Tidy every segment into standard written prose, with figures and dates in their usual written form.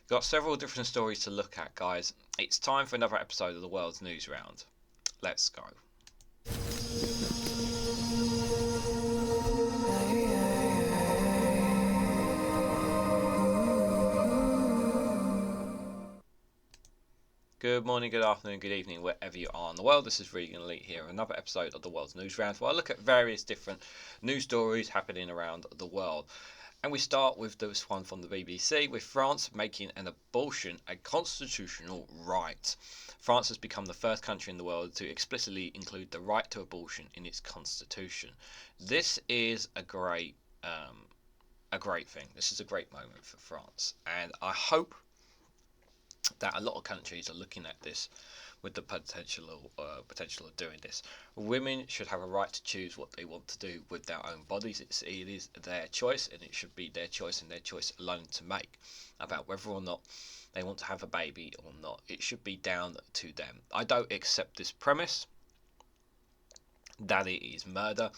Got several different stories to look at, guys. It's time for another episode of the World Newsround. Let's go. Good morning, good afternoon, good evening, wherever you are in the world. This is Reganelite here, another episode of the World Newsround, where I look at various different news stories happening around the world. And we start with this one from the BBC, with France making an abortion a constitutional right. France has become the first country in the world to explicitly include the right to abortion in its constitution. This is a great thing. This is a great moment for France, and I hope that a lot of countries are looking at this with the potential of doing this. Women should have a right to choose what they want to do with their own bodies. It is their choice, and it should be their choice and their choice alone to make about whether or not they want to have a baby or not. It should be down to them. I don't accept this premise that it is murder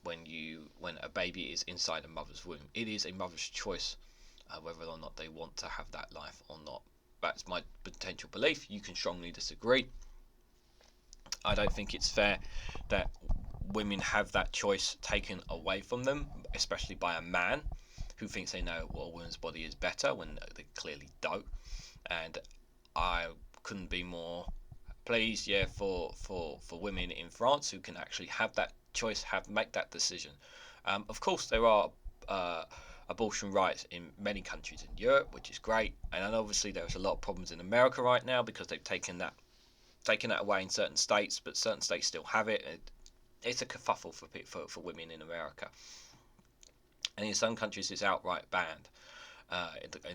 when a baby is inside a mother's womb. It is a mother's choice whether or not they want to have that life or not. That's my potential belief. You can strongly disagree. I don't think it's fair that women have that choice taken away from them, especially by a man who thinks they know what a woman's body is better when they clearly don't. And I couldn't be more pleased, for women in France who can actually have that choice, make that decision. Of course, there are abortion rights in many countries in Europe, which is great, and then obviously there's a lot of problems in America right now because they've taken that away in certain states, but certain states still have it. It's a kerfuffle for women in America, and in some countries it's outright banned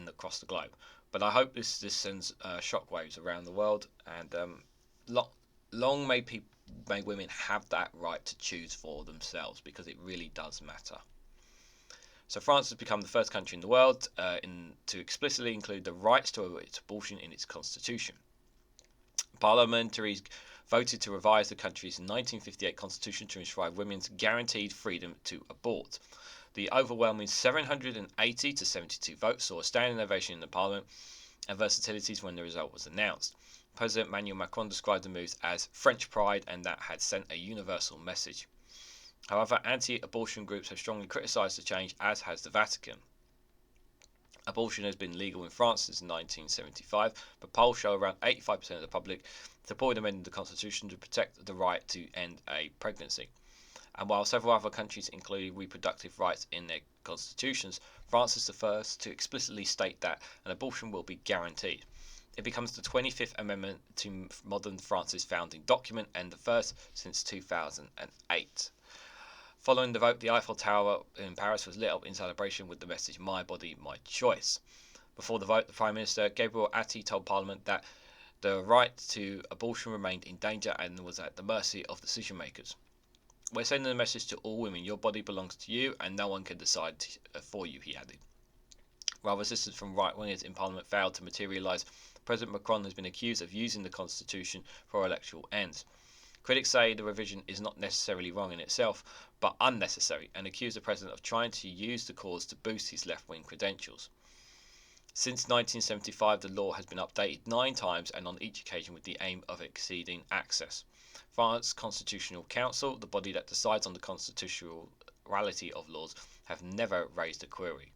across the globe. But I hope this sends shockwaves around the world, and long may women have that right to choose for themselves, because it really does matter. So France has become the first country in the world to explicitly include the rights to abortion in its constitution. Parliamentaries voted to revise the country's 1958 constitution to enshrine women's guaranteed freedom to abort. The overwhelming 780 to 72 votes saw a standing ovation in the parliament and versatilities when the result was announced. President Emmanuel Macron described the moves as French pride and that had sent a universal message. However, anti-abortion groups have strongly criticised the change, as has the Vatican. Abortion has been legal in France since 1975, but polls show around 85% of the public supported amending the constitution to protect the right to end a pregnancy. And while several other countries include reproductive rights in their constitutions, France is the first to explicitly state that an abortion will be guaranteed. It becomes the 25th amendment to modern France's founding document and the first since 2008. Following the vote, the Eiffel Tower in Paris was lit up in celebration with the message "My body, my choice." Before the vote, the Prime Minister Gabriel Attal told Parliament that the right to abortion remained in danger and was at the mercy of decision makers. "We're sending a message to all women: your body belongs to you and no one can decide for you," he added. While resistance from right-wingers in Parliament failed to materialise, President Macron has been accused of using the constitution for electoral ends. Critics say the revision is not necessarily wrong in itself, but unnecessary, and accuse the president of trying to use the cause to boost his left-wing credentials. Since 1975, the law has been updated 9 times, and on each occasion with the aim of exceeding access. France's Constitutional Council, the body that decides on the constitutionality of laws, have never raised a query.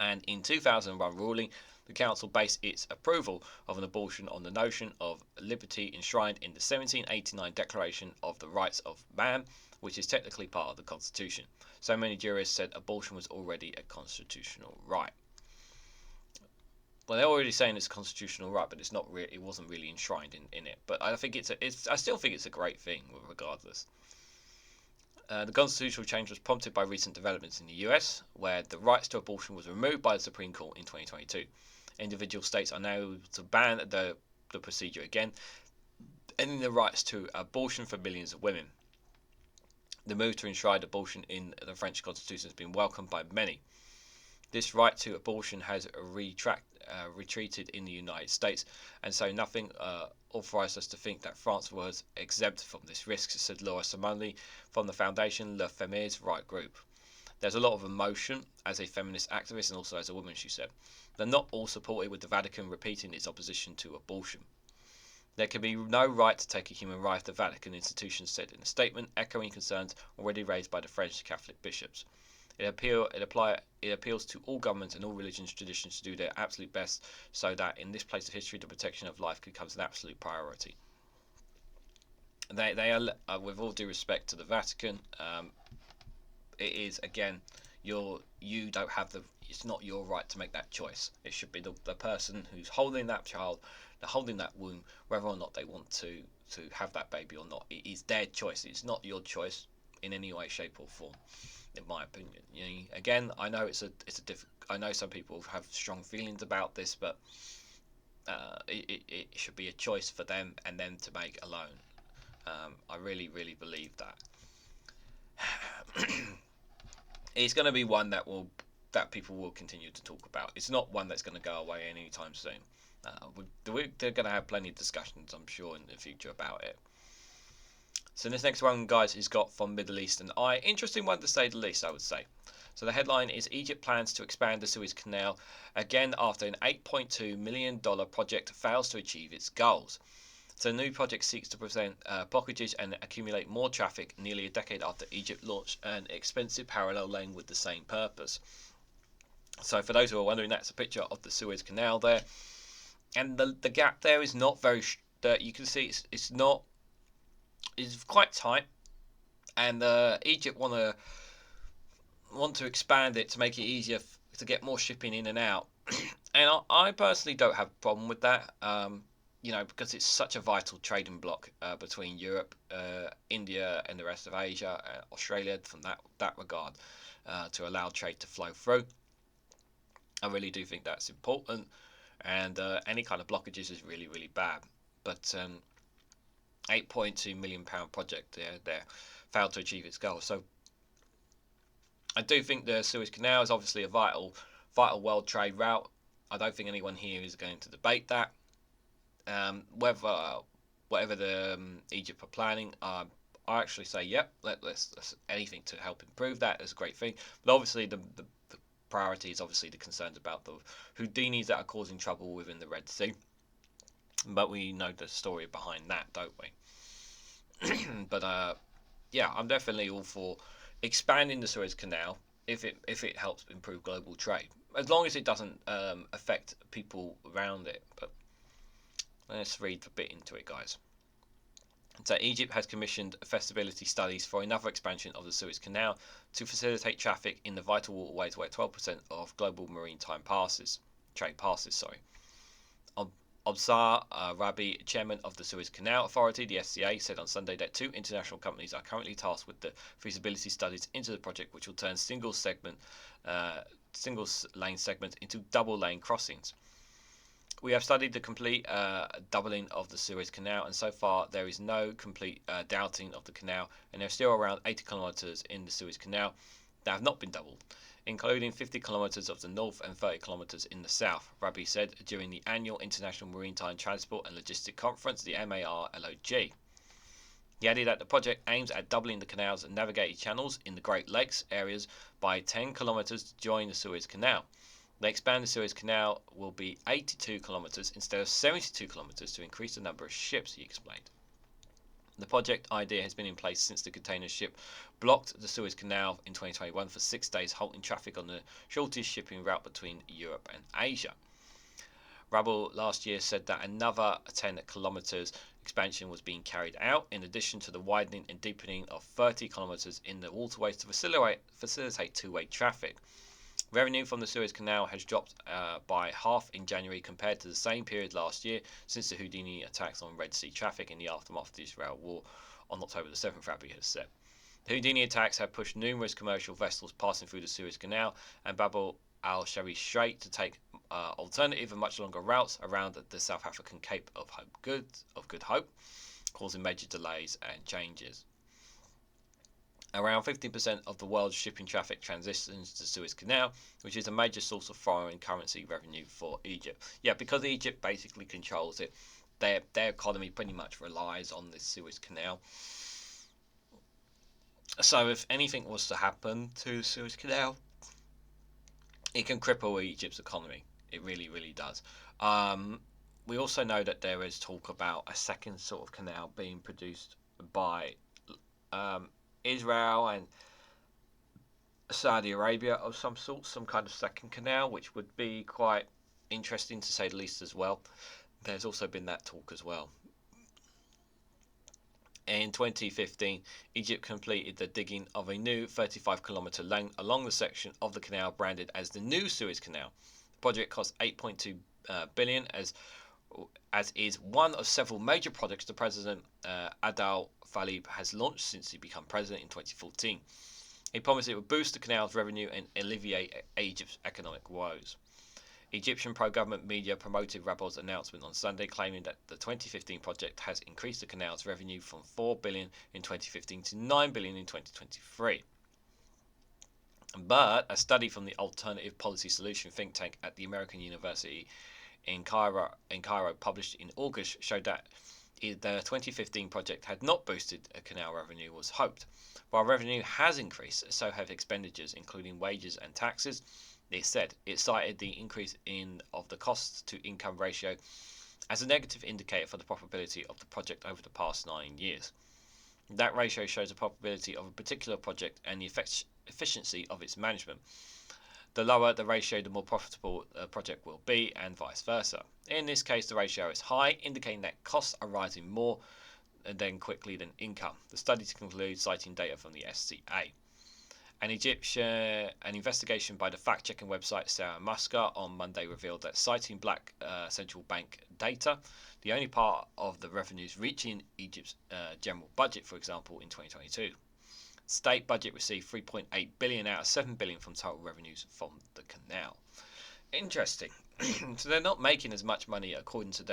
And in 2001 ruling, the Council based its approval of an abortion on the notion of liberty enshrined in the 1789 Declaration of the Rights of Man, which is technically part of the Constitution. So many jurists said abortion was already a constitutional right. Well, they're already saying it's a constitutional right, but it wasn't really enshrined in it. But I still think it's a great thing, regardless. The constitutional change was prompted by recent developments in the US, where the rights to abortion was removed by the Supreme Court in 2022. Individual states are now able to ban the procedure again, ending the rights to abortion for millions of women. The move to enshrine abortion in the French constitution has been welcomed by many. This right to abortion has retreated in the United States, and so nothing authorised us to think that France was exempt from this risk, said Laura Simonelli from the foundation La Femmes Right Group. There's a lot of emotion as a feminist activist and also as a woman, she said. They're not all supported, with the Vatican repeating its opposition to abortion. There can be no right to take a human life, the Vatican institution said in a statement, echoing concerns already raised by the French Catholic bishops. It appeals to all governments and all religions and traditions to do their absolute best so that in this place of history the protection of life becomes an absolute priority. They are, with all due respect to the Vatican, it is, again, you don't have it's not your right to make that choice. It should be the person who's holding that child, holding that womb, whether or not they want to have that baby or not. It is their choice. It's not your choice in any way, shape or form, in my opinion. Again, I know I know some people have strong feelings about this, but it should be a choice for them and them to make alone. I really, really believe that. It's going to be one that people will continue to talk about. It's not one that's going to go away anytime soon. They're going to have plenty of discussions, I'm sure, in the future about it. So this next one, guys, is got from Middle East and interesting one to say the least, I would say. So the headline is Egypt plans to expand the Suez Canal again after an $8.2 million project fails to achieve its goals. So the new project seeks to prevent blockages and accumulate more traffic nearly a decade after Egypt launched an expensive parallel lane with the same purpose. So for those who are wondering, that's a picture of the Suez Canal there. And the gap there is not very... you can see it's quite tight. And Egypt want to expand it to make it easier to get more shipping in and out. And I personally don't have a problem with that. Because it's such a vital trading bloc between Europe, India, and the rest of Asia, Australia, from that regard, to allow trade to flow through. I really do think that's important, and any kind of blockages is really, really bad. But £8.2 million project there failed to achieve its goal. So I do think the Suez Canal is obviously a vital world trade route. I don't think anyone here is going to debate that. Whatever the Egypt are planning, I actually say, yep, let's anything to help improve that is a great thing. But obviously the priority is obviously the concerns about the Houthis that are causing trouble within the Red Sea. But we know the story behind that, don't we? But yeah, I'm definitely all for expanding the Suez Canal if it helps improve global trade, as long as it doesn't affect people around it. But let's read a bit into it, guys. So Egypt has commissioned feasibility studies for another expansion of the Suez Canal to facilitate traffic in the vital waterways where 12% of global maritime trade passes. Obsar Rabi, chairman of the Suez Canal Authority, the SCA, said on Sunday that 2 international companies are currently tasked with the feasibility studies into the project, which will turn single lane segments into double lane crossings. We have studied the complete doubling of the Suez Canal, and so far there is no complete doubting of the canal, and there are still around 80 kilometres in the Suez Canal that have not been doubled, including 50 kilometres of the north and 30 kilometres in the south, Rabi said during the annual International Maritime Transport and Logistics Conference, the MARLOG. He added that the project aims at doubling the canal's and navigated channels in the Great Lakes areas by 10 kilometres to join the Suez Canal. The expanded Suez Canal will be 82 kilometres instead of 72 kilometres to increase the number of ships, he explained. The project idea has been in place since the container ship blocked the Suez Canal in 2021 for 6 days, halting traffic on the shortest shipping route between Europe and Asia. Rabel last year said that another 10 kilometres expansion was being carried out, in addition to the widening and deepening of 30 kilometres in the waterways to facilitate two-way traffic. Revenue from the Suez Canal has dropped by half in January compared to the same period last year, since the Houthi attacks on Red Sea traffic in the aftermath of the Israel war on October the 7th, Rabi has said. The Houthi attacks have pushed numerous commercial vessels passing through the Suez Canal and Bab al-Shari Strait to take alternative and much longer routes around the South African Cape of Good Hope, causing major delays and changes. Around 50% of the world's shipping traffic transitions to the Suez Canal, which is a major source of foreign currency revenue for Egypt. Yeah, because Egypt basically controls it, their economy pretty much relies on this Suez Canal. So if anything was to happen to the Suez Canal, it can cripple Egypt's economy. It really, really does. Um, we also know that there is talk about a second sort of canal being produced by um, Israel and Saudi Arabia of some sort, some kind of second canal, which would be quite interesting to say the least as well. There's also been that talk as well. In 2015, Egypt completed the digging of a new 35-kilometre length along the section of the canal branded as the new Suez Canal. The project cost 8.2 billion, as is one of several major projects the President Adel Falib has launched since he became president in 2014. He promised it would boost the canal's revenue and alleviate Egypt's economic woes. Egyptian pro-government media promoted Rabon's announcement on Sunday, claiming that the 2015 project has increased the canal's revenue from 4 billion in 2015 to 9 billion in 2023. But a study from the Alternative Policy Solution think tank at the American University in Cairo, published in August, showed that the 2015 project had not boosted canal revenue as hoped. While revenue has increased, so have expenditures, including wages and taxes. It cited the increase of the cost to income ratio as a negative indicator for the profitability of the project over the past 9 years. That ratio shows the profitability of a particular project and the efficiency of its management. The lower the ratio, the more profitable a project will be, and vice versa. In this case, the ratio is high, indicating that costs are rising more than quickly than income. The study concludes, citing data from the SCA. An investigation by the fact-checking website Sarah Musker on Monday revealed that, citing black central bank data, the only part of the revenues reaching Egypt's general budget, for example, in 2022. State budget received 3.8 billion out of 7 billion from total revenues from the canal. Interesting. So they're not making as much money, according to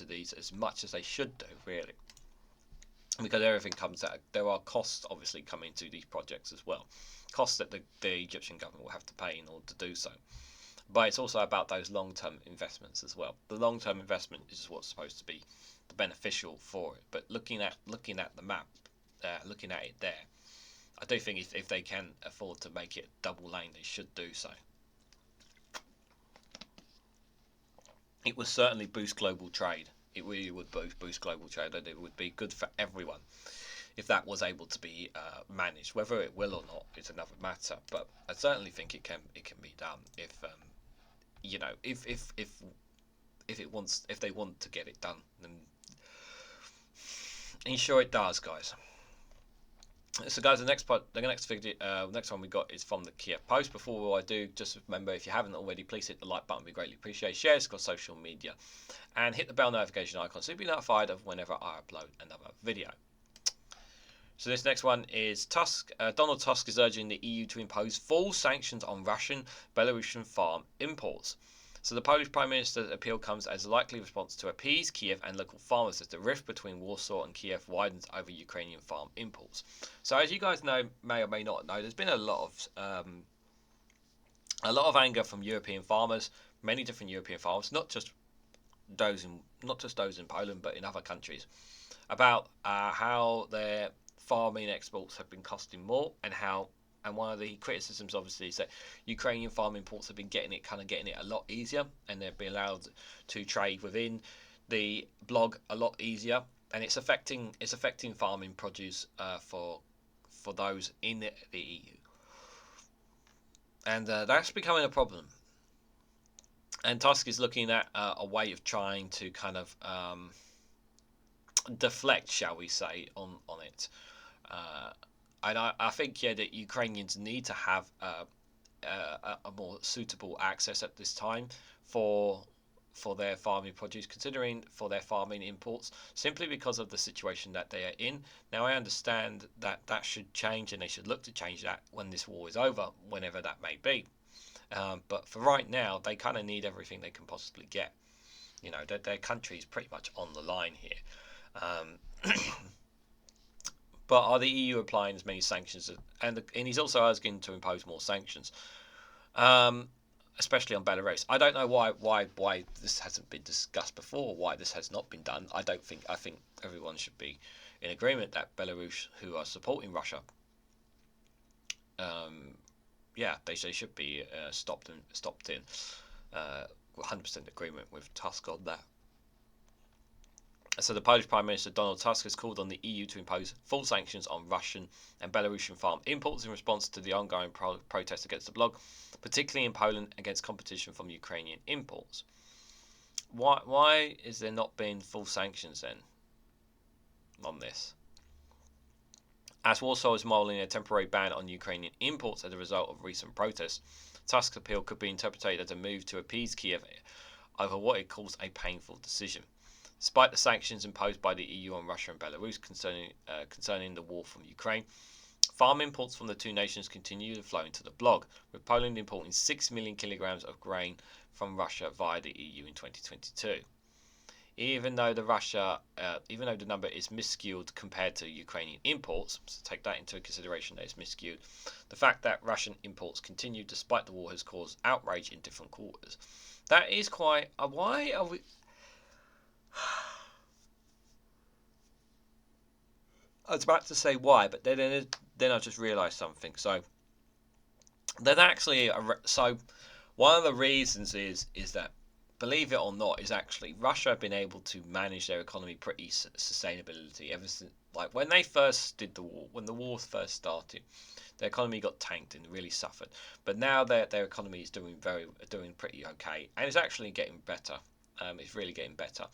these, as much as they should do, really. Because everything comes out, there are costs obviously coming to these projects as well, costs that the Egyptian government will have to pay in order to do so. But it's also about those long-term investments as well. The long-term investment is what's supposed to be the beneficial for it. But looking at the map, looking at it there, I do think if they can afford to make it double lane, they should do so. It would certainly boost global trade. It really would boost global trade, and it would be good for everyone if that was able to be managed. Whether it will or not is another matter, but I certainly think it can be done if if they want to get it done, then ensure it does, guys. So, guys, the next one we got is from the Kiev Post. Before I do, just remember, if you haven't already, please hit the like button. We greatly appreciate. Share it across social media, and hit the bell notification icon so you'll be notified of whenever I upload another video. So this next one is Tusk. Donald Tusk is urging the EU to impose full sanctions on Russian, Belarusian farm imports. So the Polish Prime Minister's appeal comes as a likely response to appease Kiev and local farmers as the rift between Warsaw and Kiev widens over Ukrainian farm imports. So as you guys know, may or may not know, there's been a lot of anger from European farmers, many different European farmers, not just those in Poland, but in other countries, about how their farming exports have been costing more, and one of the criticisms, obviously, is that Ukrainian farm imports have been getting it a lot easier, and they've been allowed to trade within the blog a lot easier, and it's affecting farming produce for those in the EU, and that's becoming a problem. And Tusk is looking at a way of trying to kind of deflect, shall we say, on it. And I think that Ukrainians need to have a more suitable access at this time for their farming produce, considering for their farming imports, simply because of the situation that they are in. Now, I understand that should change, and they should look to change that when this war is over, whenever that may be. But for right now, they kind of need everything they can possibly get. You know, their country is pretty much on the line here. But are the EU applying as many sanctions? And he's also asking to impose more sanctions, especially on Belarus. I don't know why this hasn't been discussed before. Why this has not been done? I think everyone should be in agreement that Belarus, who are supporting Russia, yeah, they should be stopped in. 100% agreement with Tusk on that. So the Polish Prime Minister Donald Tusk has called on the EU to impose full sanctions on Russian and Belarusian farm imports in response to the ongoing protests against the bloc, particularly in Poland against competition from Ukrainian imports. Why is there not been full sanctions then on this? As Warsaw is modelling a temporary ban on Ukrainian imports as a result of recent protests, Tusk's appeal could be interpreted as a move to appease Kiev over what it calls a painful decision. Despite the sanctions imposed by the EU on Russia and Belarus concerning the war from Ukraine, farm imports from the two nations continue to flow into the bloc, with Poland importing 6 million kilograms of grain from Russia via the EU in 2022. Even though the number is misskewed compared to Ukrainian imports, so take that into consideration that it's misskewed, the fact that Russian imports continue despite the war has caused outrage in different quarters. That is quite. Why are we? I was about to say why, but then I just realised something. So there's actually so one of the reasons is that, believe it or not, is actually Russia have been able to manage their economy pretty sustainability ever since, like when they first did the war, when the war first started, their economy got tanked and really suffered. But now their economy is doing pretty okay, and it's actually getting better. It's really getting better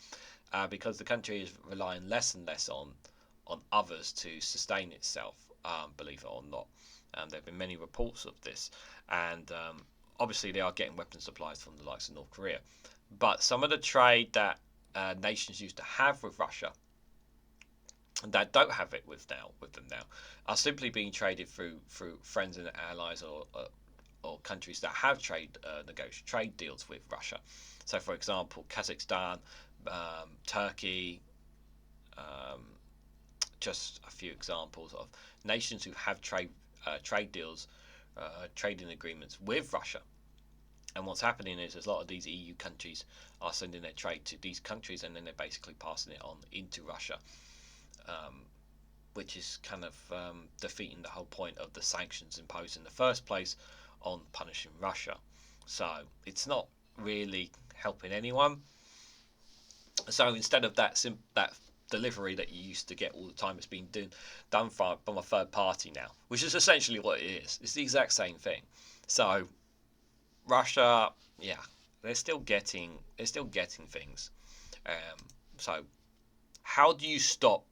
because the country is relying less and less on others to sustain itself. Believe it or not, there have been many reports of this, and obviously they are getting weapon supplies from the likes of North Korea. But some of the trade that nations used to have with Russia, that don't have it with them now, are simply being traded through friends and allies or countries that have trade deals with Russia. So, for example, Kazakhstan, Turkey, just a few examples of nations who have trade deals, trading agreements with Russia. And what's happening is a lot of these EU countries are sending their trade to these countries, and then they're basically passing it on into Russia, which is kind of defeating the whole point of the sanctions imposed in the first place on punishing Russia. So it's not really helping anyone. So instead of that delivery that you used to get all the time, it's been done from a third party now, which is essentially what it is. It's the exact same thing. So Russia, yeah, they're still getting things. So how do you stop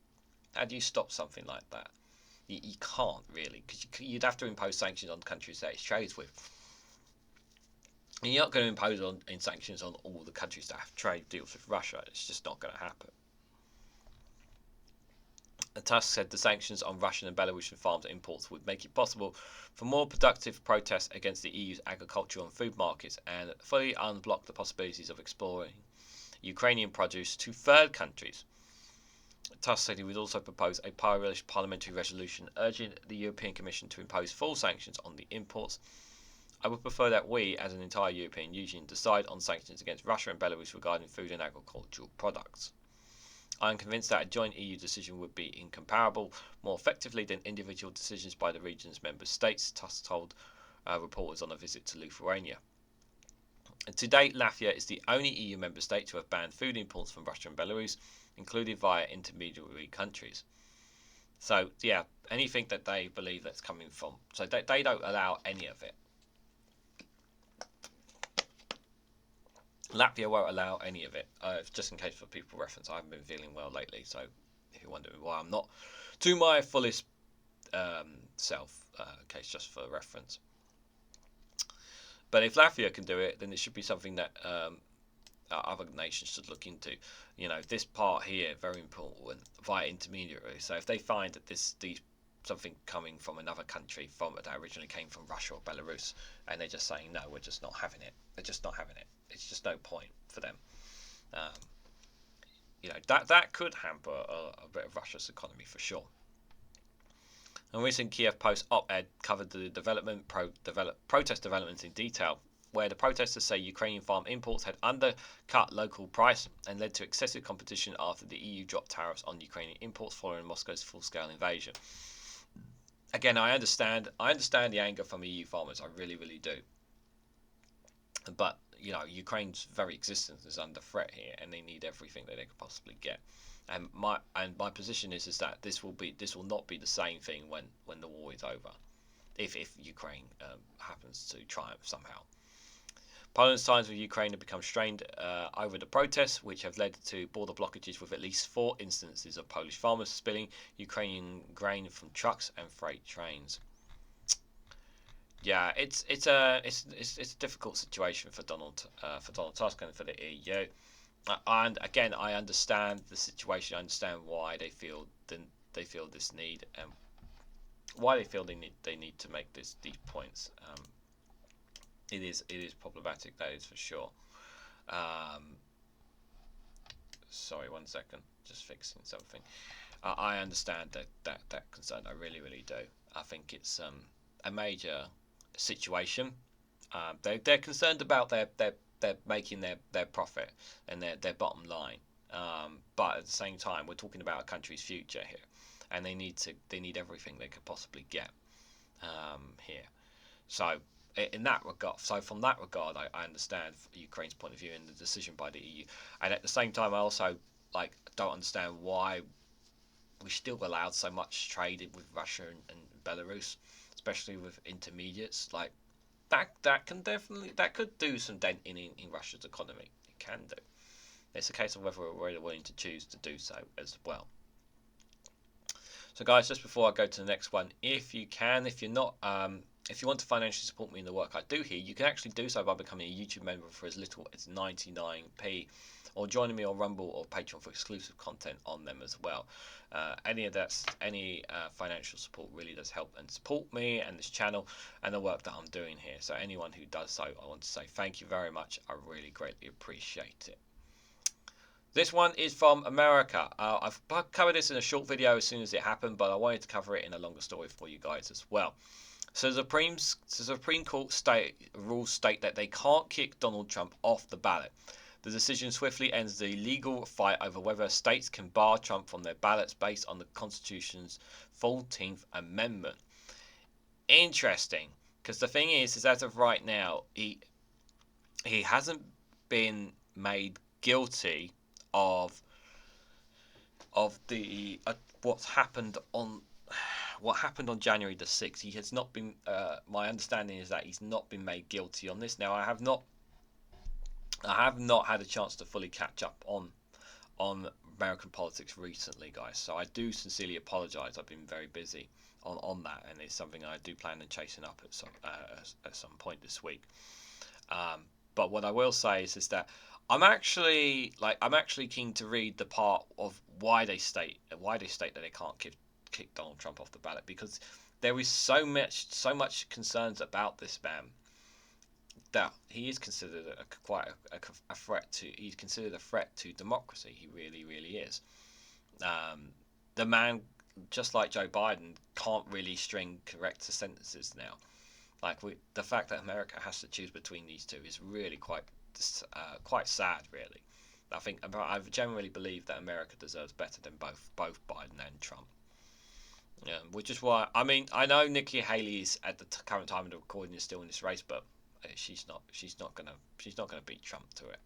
something like that? You can't really, because you'd have to impose sanctions on countries that it trades with. And you're not going to impose sanctions on all the countries that have trade deals with Russia. It's just not going to happen. Tusk said the sanctions on Russian and Belarusian farms imports would make it possible for more productive protests against the EU's agricultural and food markets and fully unblock the possibilities of exploring Ukrainian produce to third countries. Tusk said he would also propose a Polish parliamentary resolution urging the European Commission to impose full sanctions on the imports. I would prefer that we, as an entire European Union, decide on sanctions against Russia and Belarus regarding food and agricultural products. I am convinced that a joint EU decision would be incomparable, more effectively than individual decisions by the region's member states, Tusk told reporters on a visit to Lithuania. And to date, Latvia is the only EU member state to have banned food imports from Russia and Belarus, including via intermediary countries. So, yeah, anything that they believe that's coming from, so they don't allow any of it. Latvia won't allow any of it. Just in case for people reference, I haven't been feeling well lately, so if you're wondering why I'm not to my fullest self, case just for reference. But if Latvia can do it, then it should be something that other nations should look into. You know, this part here very important via intermediary. So if they find that these something coming from another country that originally came from Russia or Belarus, and they're just saying no, we're just not having it. They're just not having it. It's just no point for them. You know, that could hamper a bit of Russia's economy for sure. A recent Kiev Post op-ed covered the protest developments in detail, where the protesters say Ukrainian farm imports had undercut local price and led to excessive competition after the EU dropped tariffs on Ukrainian imports following Moscow's full-scale invasion. again, I understand the anger from EU farmers. I really do. But Ukraine's very existence is under threat here, and they need everything that they could possibly get. And my position is that this will not be the same thing when the war is over, if Ukraine happens to triumph somehow. Poland's ties with Ukraine have become strained over the protests, which have led to border blockages, with at least 4 instances of Polish farmers spilling Ukrainian grain from trucks and freight trains. Yeah, it's a difficult situation for Donald Tusk and for the EU. And again, I understand the situation. I understand why they feel this need, and why they feel they need to make these points. It is problematic, that is for sure. Sorry, 1 second, just fixing something. I understand that concern. I really do. I think it's a major situation. They're concerned about they're making their profit and their bottom line. But at the same time, we're talking about a country's future here, and they need everything they could possibly get here. So in that regard, from that regard, I understand Ukraine's point of view in the decision by the EU, and at the same time, I also don't understand why we're still allowed so much trade with Russia and Belarus, especially with intermediates. Like that could do some dent in Russia's economy. It can do. It's a case of whether we're willing to choose to do so as well. So guys, just before I go to the next one, if you want to financially support me in the work I do here, you can actually do so by becoming a YouTube member for as little as 99p, or joining me on Rumble or Patreon for exclusive content on them as well. Any financial support really does help and support me and this channel and the work that I'm doing here. So anyone who does so, I want to say thank you very much. I really greatly appreciate it. This one is from America. I've covered this in a short video as soon as it happened, but I wanted to cover it in a longer story for you guys as well. So the Supreme Court rules state that they can't kick Donald Trump off the ballot. The decision swiftly ends the legal fight over whether states can bar Trump from their ballots based on the Constitution's 14th Amendment. Interesting, because the thing is as of right now, he hasn't been made guilty of the what happened on January the 6th. He has not been. My understanding is that he's not been made guilty on this. Now, I have not had a chance to fully catch up on American politics recently, guys. So I do sincerely apologise. I've been very busy on that, and it's something I do plan on chasing up at some point this week. But what I will say is that I'm actually keen to read the part of why they state that they can't kick Donald Trump off the ballot, because there is so much concerns about this man that he is considered a threat to. He's considered a threat to democracy. He really is. The man, just like Joe Biden, can't really string correct sentences now. The fact that America has to choose between these two is really quite sad, really. I generally believe that America deserves better than both Biden and Trump. Which is why I know Nikki Haley is at the current time of the recording is still in this race, but she's not gonna beat Trump to it.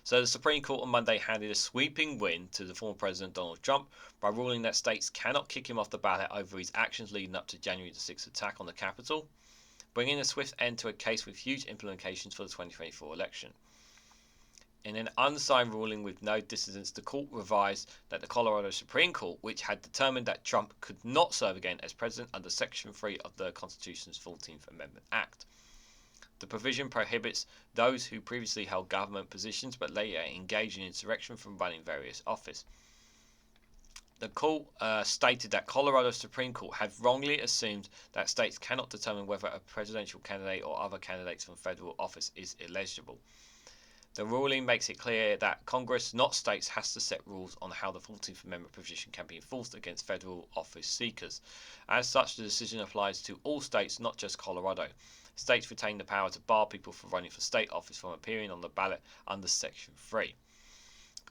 So the Supreme Court on Monday handed a sweeping win to the former President Donald Trump by ruling that states cannot kick him off the ballot over his actions leading up to January the 6th attack on the Capitol, bringing a swift end to a case with huge implications for the 2024 election. In an unsigned ruling with no dissidents, the court revised that the Colorado Supreme Court, which had determined that Trump could not serve again as president under Section 3 of the Constitution's 14th Amendment Act. The provision prohibits those who previously held government positions but later engaged in insurrection from running various office. The court stated that Colorado Supreme Court had wrongly assumed that states cannot determine whether a presidential candidate or other candidates from federal office is eligible. The ruling makes it clear that Congress, not states, has to set rules on how the 14th Amendment provision can be enforced against federal office seekers. As such, the decision applies to all states, not just Colorado. States retain the power to bar people from running for state office from appearing on the ballot under Section 3.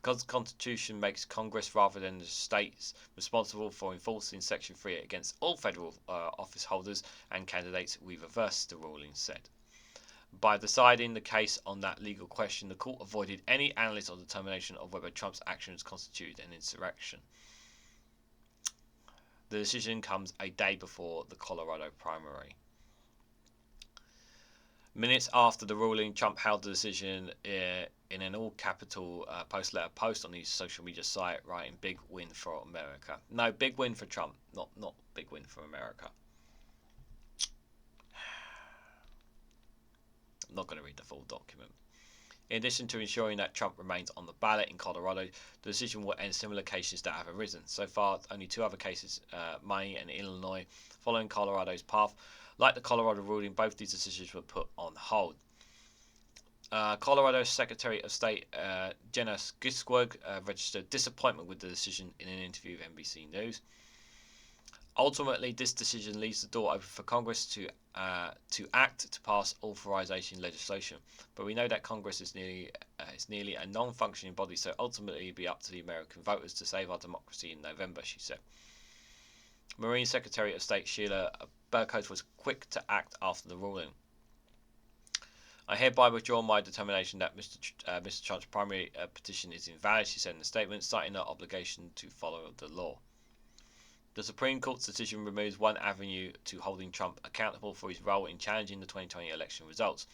Because the Constitution makes Congress rather than the states responsible for enforcing Section 3 against all federal office holders and candidates, we reversed, the ruling said. By deciding the case on that legal question, the court avoided any analysis or determination of whether Trump's actions constituted an insurrection. The decision comes a day before the Colorado primary. Minutes after the ruling, Trump held the decision in an all-capital post-letter post on his social media site, writing, "Big win for America." No, big win for Trump, not big win for America. I'm not going to read the full document. In addition to ensuring that Trump remains on the ballot in Colorado, the decision will end similar cases that have arisen. So far, only two other cases, Maine and Illinois, following Colorado's path. Like the Colorado ruling, both these decisions were put on hold. Colorado Secretary of State Jenna Gisquag registered disappointment with the decision in an interview with NBC News. Ultimately, this decision leaves the door open for Congress to act to pass authorization legislation. But we know that Congress is nearly a non-functioning body, so ultimately it'll be up to the American voters to save our democracy in November, she said. Marine Secretary of State Sheila Burkholz was quick to act after the ruling. "I hereby withdraw my determination that Mr. Trump's primary petition is invalid," she said in a statement, citing her obligation to follow the law. The Supreme Court's decision removes one avenue to holding Trump accountable for his role in challenging the 2020 election results,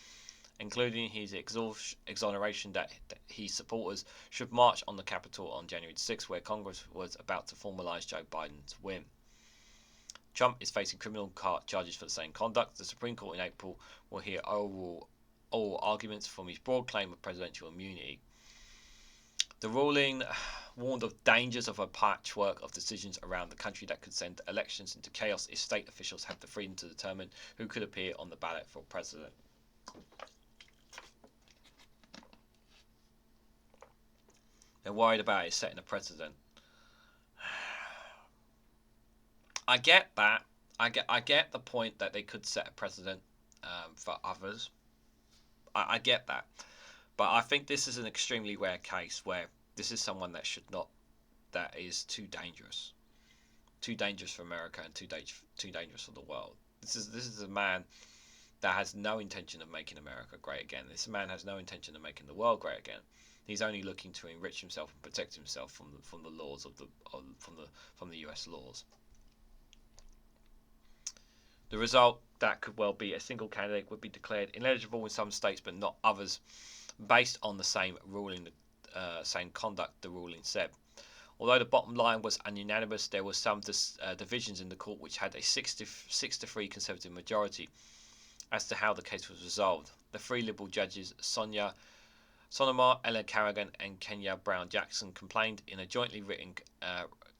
including his exoneration that his supporters should march on the Capitol on January 6, where Congress was about to formalize Joe Biden's win. Trump is facing criminal charges for the same conduct. The Supreme Court in April will hear oral arguments from his broad claim of presidential immunity. The ruling warned of dangers of a patchwork of decisions around the country that could send elections into chaos if state officials have the freedom to determine who could appear on the ballot for president. They're worried about it setting a precedent. I get that. I get the point that they could set a precedent for others. I get that. But I think this is an extremely rare case where this is someone that is too dangerous for America and too dangerous for the world. This is a man that has no intention of making America great again. This man has no intention of making the world great again. He's only looking to enrich himself and protect himself from the laws from the U.S. laws. The result, that could well be a single candidate would be declared ineligible in some states but not others, based on the same ruling, same conduct, the ruling said. Although the bottom line was ununanimous, there were some divisions in the court which had a 6-3 Conservative majority as to how the case was resolved. The three Liberal judges, Sonia Sotomayor, Ellen Carrigan and Kenya Brown Jackson, complained in a jointly written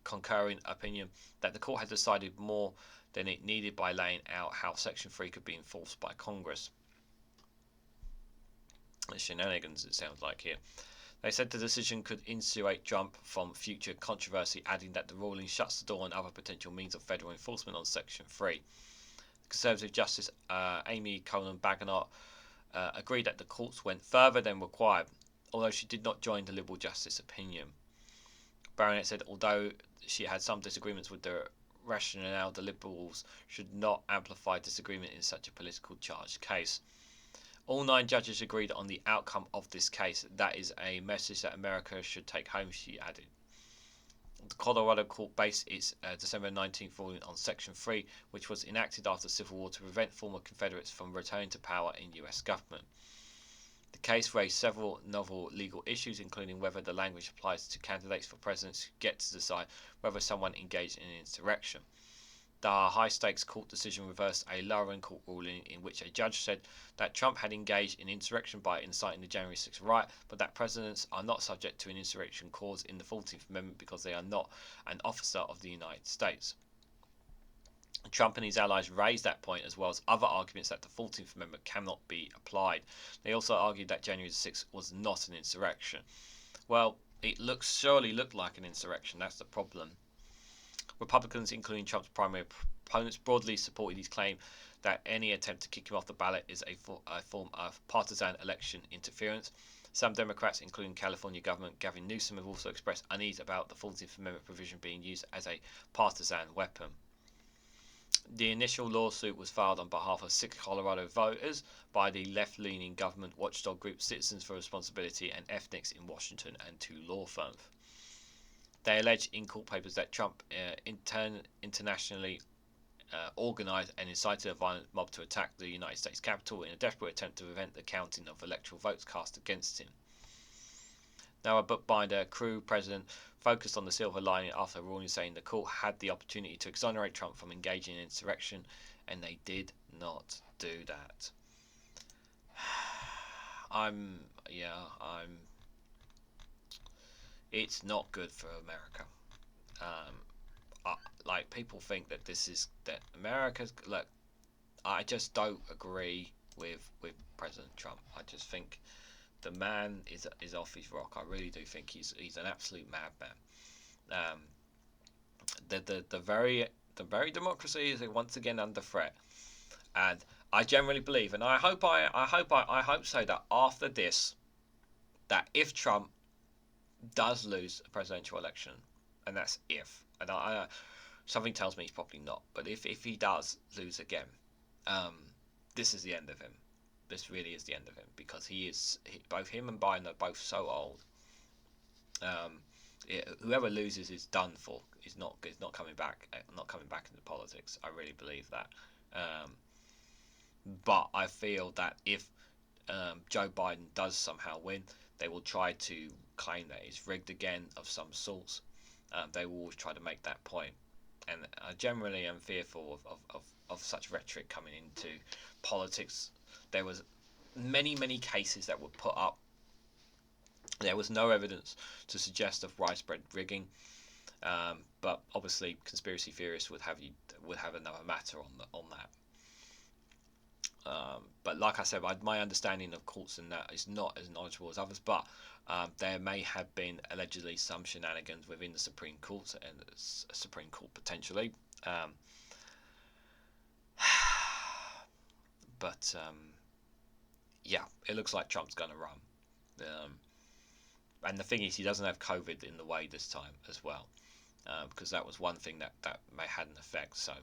concurring opinion that the court had decided more than it needed by laying out how Section 3 could be enforced by Congress. It's shenanigans, it sounds like here. They said the decision could insulate Trump from future controversy, adding that the ruling shuts the door on other potential means of federal enforcement on Section 3. Conservative Justice Amy Coney Barrett agreed that the courts went further than required, although she did not join the Liberal Justice opinion. Barrett said although she had some disagreements with the rationale, the Liberals should not amplify disagreement in such a politically charged case. All 9 judges agreed on the outcome of this case. That is a message that America should take home, she added. The Colorado court based its December 19th ruling on Section 3, which was enacted after the Civil War to prevent former Confederates from returning to power in U.S. government. The case raised several novel legal issues, including whether the language applies to candidates for president who get to decide whether someone engaged in an insurrection. The high-stakes court decision reversed a lower court ruling in which a judge said that Trump had engaged in insurrection by inciting the January 6th riot, but that presidents are not subject to an insurrection clause in the 14th Amendment because they are not an officer of the United States. Trump and his allies raised that point, as well as other arguments that the 14th Amendment cannot be applied. They also argued that January 6th was not an insurrection. Well, it surely looked like an insurrection. That's the problem. Republicans, including Trump's primary opponents, broadly supported his claim that any attempt to kick him off the ballot is a form of partisan election interference. Some Democrats, including California Governor Gavin Newsom, have also expressed unease about the 14th Amendment provision being used as a partisan weapon. The initial lawsuit was filed on behalf of 6 Colorado voters by the left-leaning government watchdog group Citizens for Responsibility and Ethnics in Washington and 2 law firms. They allege in court papers that Trump internationally organised and incited a violent mob to attack the United States Capitol in a desperate attempt to prevent the counting of electoral votes cast against him. Now, a bookbinder crew president focused on the silver lining after ruling, saying the court had the opportunity to exonerate Trump from engaging in insurrection, and they did not do that. It's not good for America. Like, people think that that America's, look, I just don't agree with President Trump. I just think the man is off his rock. I really do think he's an absolute madman. The very democracy is once again under threat, and I generally believe, and I hope so, that after this, that if Trump does lose a presidential election, and that's if, and something tells me he's probably not, but if he does lose again, this is the end of him. This really is the end of him, because both him and Biden are both so old. Whoever loses is done for. Is not coming back. Not coming back into politics. I really believe that. But I feel that if Joe Biden does somehow win, they will try to claim that it's rigged again of some sorts. They will always try to make that point, and I generally am fearful of such rhetoric coming into politics. There was many cases that were put up. There was no evidence to suggest of widespread rigging, but obviously conspiracy theorists would have another matter on that. But like I said, my understanding of courts and that is not as knowledgeable as others. But there may have been allegedly some shenanigans within the Supreme Court and Supreme Court potentially. But yeah, it looks like Trump's going to run. And the thing is, he doesn't have COVID in the way this time as well, because that was one thing that may had an effect. So,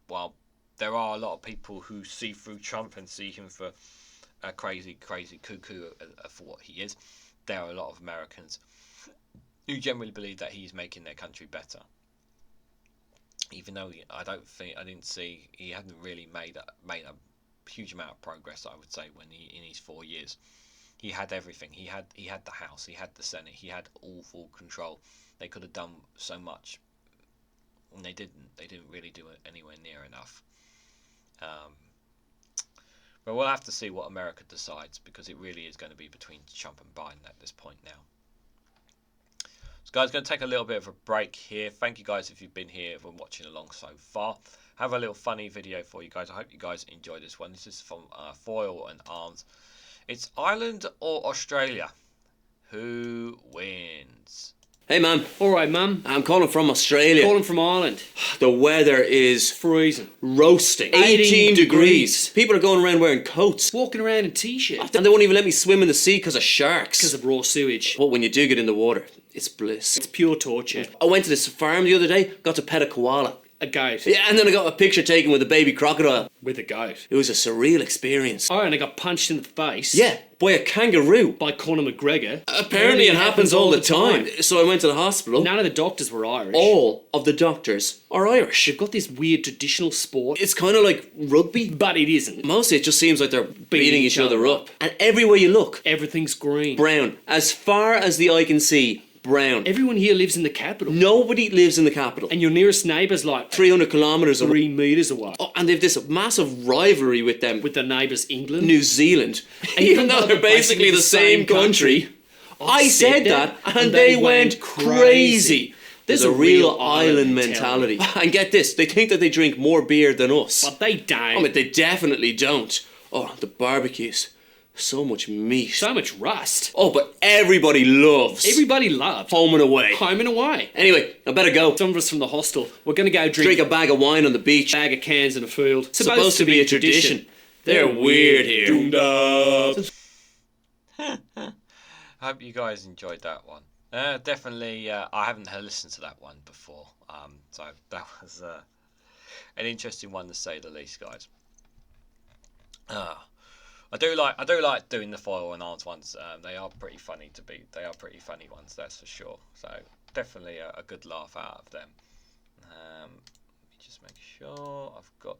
while there are a lot of people who see through Trump and see him for a crazy cuckoo for what he is, there are a lot of Americans who generally believe that he's making their country better. Even though I didn't see he hadn't really made a huge amount of progress, I would say, when in his 4 years. He had everything. He had the House, he had the Senate, he had all full control. They could have done so much, and they didn't. They didn't really do it anywhere near enough. But we'll have to see what America decides, because it really is going to be between Trump and Biden at this point now. So guys, going to take a little bit of a break here. Thank you guys if you've been here and watching along so far. Have a little funny video for you guys. I hope you guys enjoy this one. This is from Foil and Arms. It's Ireland or Australia. Who wins? Hey man. Alright man. I'm calling from Australia. Calling from Ireland. The weather is Freezing. roasting. 18 degrees. People are going around wearing coats. Walking around in t-shirts. And they won't even let me swim in the sea because of sharks. Because of raw sewage. But when you do get in the water, it's bliss. It's pure torture. I went to this farm the other day, got to pet a koala. A goat. Yeah, and then I got a picture taken with a baby crocodile. With a goat. It was a surreal experience. Oh, and I got punched in the face. Yeah, by a kangaroo. By Conor McGregor. Apparently it happens all the time. So I went to the hospital. None of the doctors were Irish. All of the doctors are Irish. They've got this weird traditional sport. It's kind of like rugby. But it isn't. Mostly it just seems like they're beating each other up. And everywhere you look, everything's green. Brown. As far as the eye can see, brown. Everyone here lives in the capital. Nobody lives in the capital. And your nearest neighbour's like 300 kilometres away. 3 metres away. Oh, and they've this massive rivalry with them. With their neighbours England. New Zealand. Even though they're basically the same country. I said that and they went crazy. There's a real island mentality. And get this, they think that they drink more beer than us. But they don't. I mean, they definitely don't. Oh, the barbecues. So much meat. So much rust. Oh, but everybody loves. Everybody loves. Home and away. Home and away. Anyway, I better go. Some of us from the hostel, we're going to go drink a bag of wine on the beach. Bag of cans in a field. Supposed to be a tradition. They're weird here. Doomed up. I hope you guys enjoyed that one. Definitely, I haven't listened to that one before, so that was an interesting one to say the least, guys. I do like doing the foil and arms ones. They are pretty funny They are pretty funny ones, that's for sure. So definitely a good laugh out of them. Let me just make sure I've got.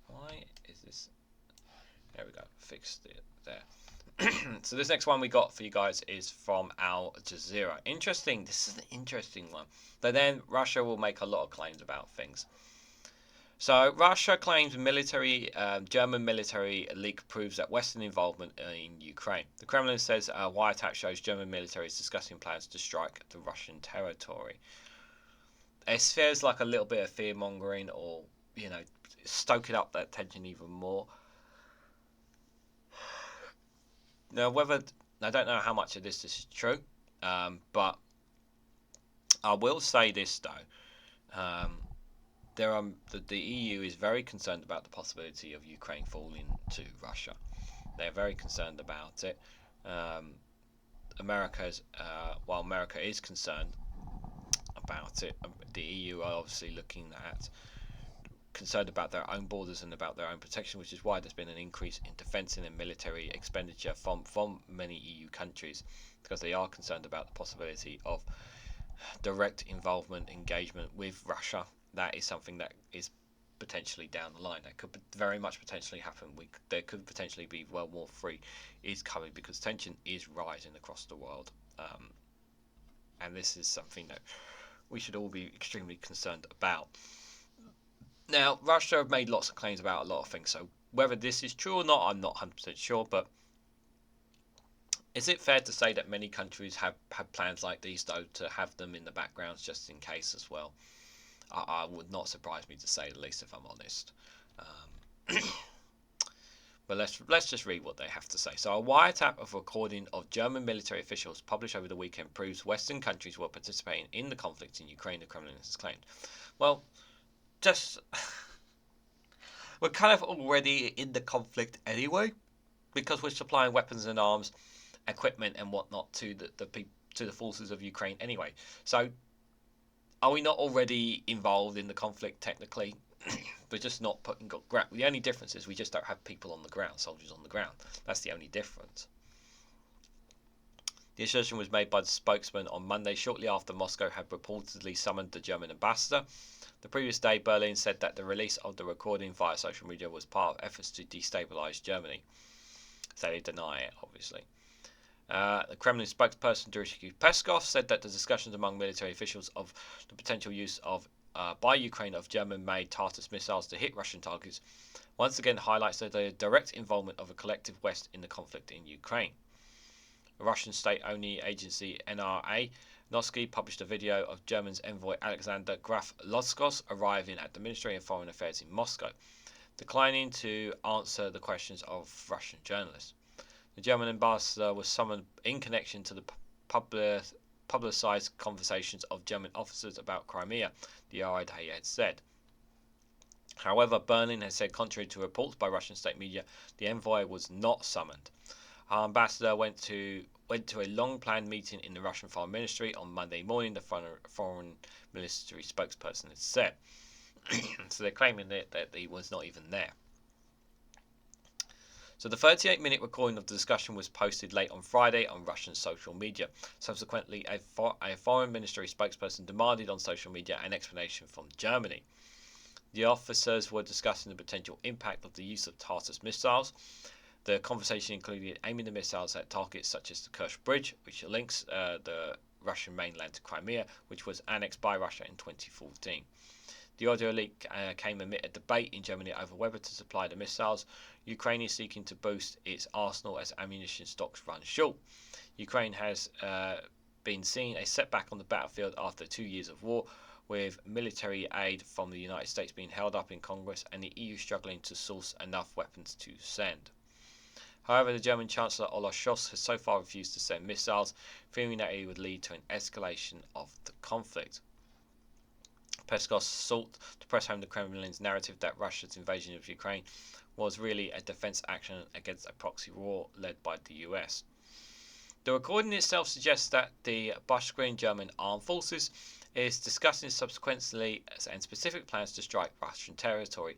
Why is this? There we go. Fixed it there. So this next one we got for you guys is from Al Jazeera. Interesting. This is an interesting one. But then Russia will make a lot of claims about things. So Russia claims German military leak proves that Western involvement in Ukraine. The Kremlin says a wiretap shows German military is discussing plans to strike the Russian territory. It feels like a little bit of fear mongering, or stoking up that tension even more. Now, I don't know how much of this is true, but I will say this though. The EU is very concerned about the possibility of Ukraine falling to Russia. They're very concerned about it. While America is concerned about it, the EU are obviously concerned about their own borders and about their own protection, which is why there's been an increase in defence and military expenditure from many EU countries, because they are concerned about the possibility of direct engagement with Russia. That is something that is potentially down the line. That could very much potentially happen. There could potentially be World War III is coming, because tension is rising across the world, and this is something that we should all be extremely concerned about. Now, Russia have made lots of claims about a lot of things, so whether this is true or not, I'm not 100% sure, but is it fair to say that many countries have plans like these, though, to have them in the background just in case as well? I would not surprise me, to say the least, if I'm honest. But let's just read what they have to say. So, a wiretap of recording of German military officials published over the weekend proves Western countries were participating in the conflict in Ukraine, the Kremlin has claimed. Well, we're kind of already in the conflict anyway, because we're supplying weapons and arms, equipment and whatnot to the forces of Ukraine anyway. So, are we not already involved in the conflict technically? We're just not putting ground. The only difference is we just don't have people on the ground, soldiers on the ground. That's the only difference. The assertion was made by the spokesman on Monday, shortly after Moscow had reportedly summoned the German ambassador. The previous day, Berlin said that the release of the recording via social media was part of efforts to destabilize Germany. So they deny it, obviously. The Kremlin spokesperson Dmitry Peskov said that the discussions among military officials of the potential use by Ukraine of German-made Tartus missiles to hit Russian targets once again highlights the direct involvement of a collective West in the conflict in Ukraine. The Russian state-owned agency NRA Noski published a video of Germany's envoy Alexander Graf Loscos arriving at the Ministry of Foreign Affairs in Moscow, declining to answer the questions of Russian journalists. The German ambassador was summoned in connection to the publicised conversations of German officers about Crimea, the RIA had said. However, Berlin has said, contrary to reports by Russian state media, the envoy was not summoned. Our ambassador went to a long-planned meeting in the Russian Foreign Ministry on Monday morning, the Foreign Ministry spokesperson had said. So they're claiming that he was not even there. So the 38-minute recording of the discussion was posted late on Friday on Russian social media. Subsequently, a foreign ministry spokesperson demanded on social media an explanation from Germany. The officers were discussing the potential impact of the use of Tartus missiles. The conversation included aiming the missiles at targets such as the Kerch Bridge, which links the Russian mainland to Crimea, which was annexed by Russia in 2014. The audio leak came amid a debate in Germany over whether to supply the missiles. Ukraine is seeking to boost its arsenal as ammunition stocks run short. Ukraine has been seeing a setback on the battlefield after 2 years of war, with military aid from the United States being held up in Congress and the EU struggling to source enough weapons to send. However, the German Chancellor Olaf Scholz has so far refused to send missiles, fearing that it would lead to an escalation of the conflict. Peskov sought to press home the Kremlin's narrative that Russia's invasion of Ukraine was really a defense action against a proxy war led by the US. The recording itself suggests that the Bush-Green German armed forces is discussing subsequently and specific plans to strike Russian territory.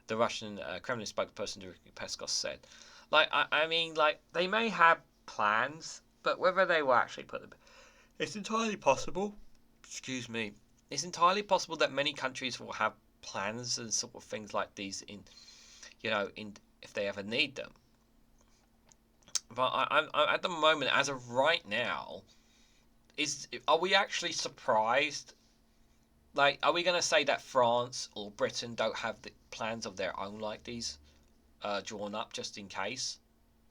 The Russian Kremlin spokesperson Dmitry Peskov said, I mean, they may have plans, but whether they will actually put them, it's entirely possible. Excuse me. It's entirely possible that many countries will have plans and sort of things like these in if they ever need them. But I'm at the moment, as of right now, are we actually surprised? Are we going to say that France or Britain don't have the plans of their own like these drawn up just in case?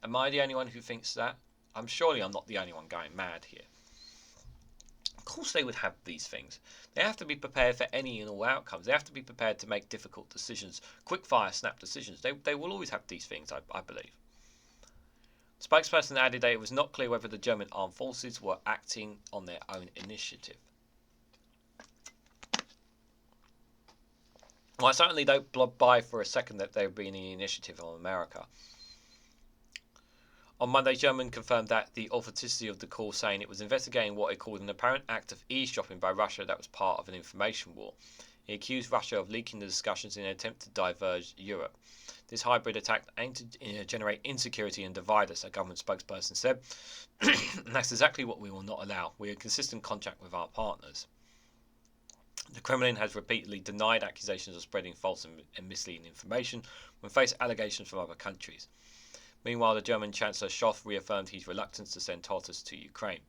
Am I the only one who thinks that? I'm not the only one going mad here. Of course they would have these things. They have to be prepared for any and all outcomes. They have to be prepared to make difficult decisions, quick-fire, snap decisions. They will always have these things, I believe. The spokesperson added that it was not clear whether the German armed forces were acting on their own initiative. Well, I certainly don't buy for a second that there would be any initiative on America. On Monday, Germany confirmed that the authenticity of the call, saying it was investigating what it called an apparent act of eavesdropping by Russia that was part of an information war. He accused Russia of leaking the discussions in an attempt to diverge Europe. This hybrid attack aimed to generate insecurity and divide us, a government spokesperson said. And that's exactly what we will not allow. We are in consistent contact with our partners. The Kremlin has repeatedly denied accusations of spreading false and misleading information when faced allegations from other countries. Meanwhile, the German Chancellor Scholz reaffirmed his reluctance to send Tartus to Ukraine.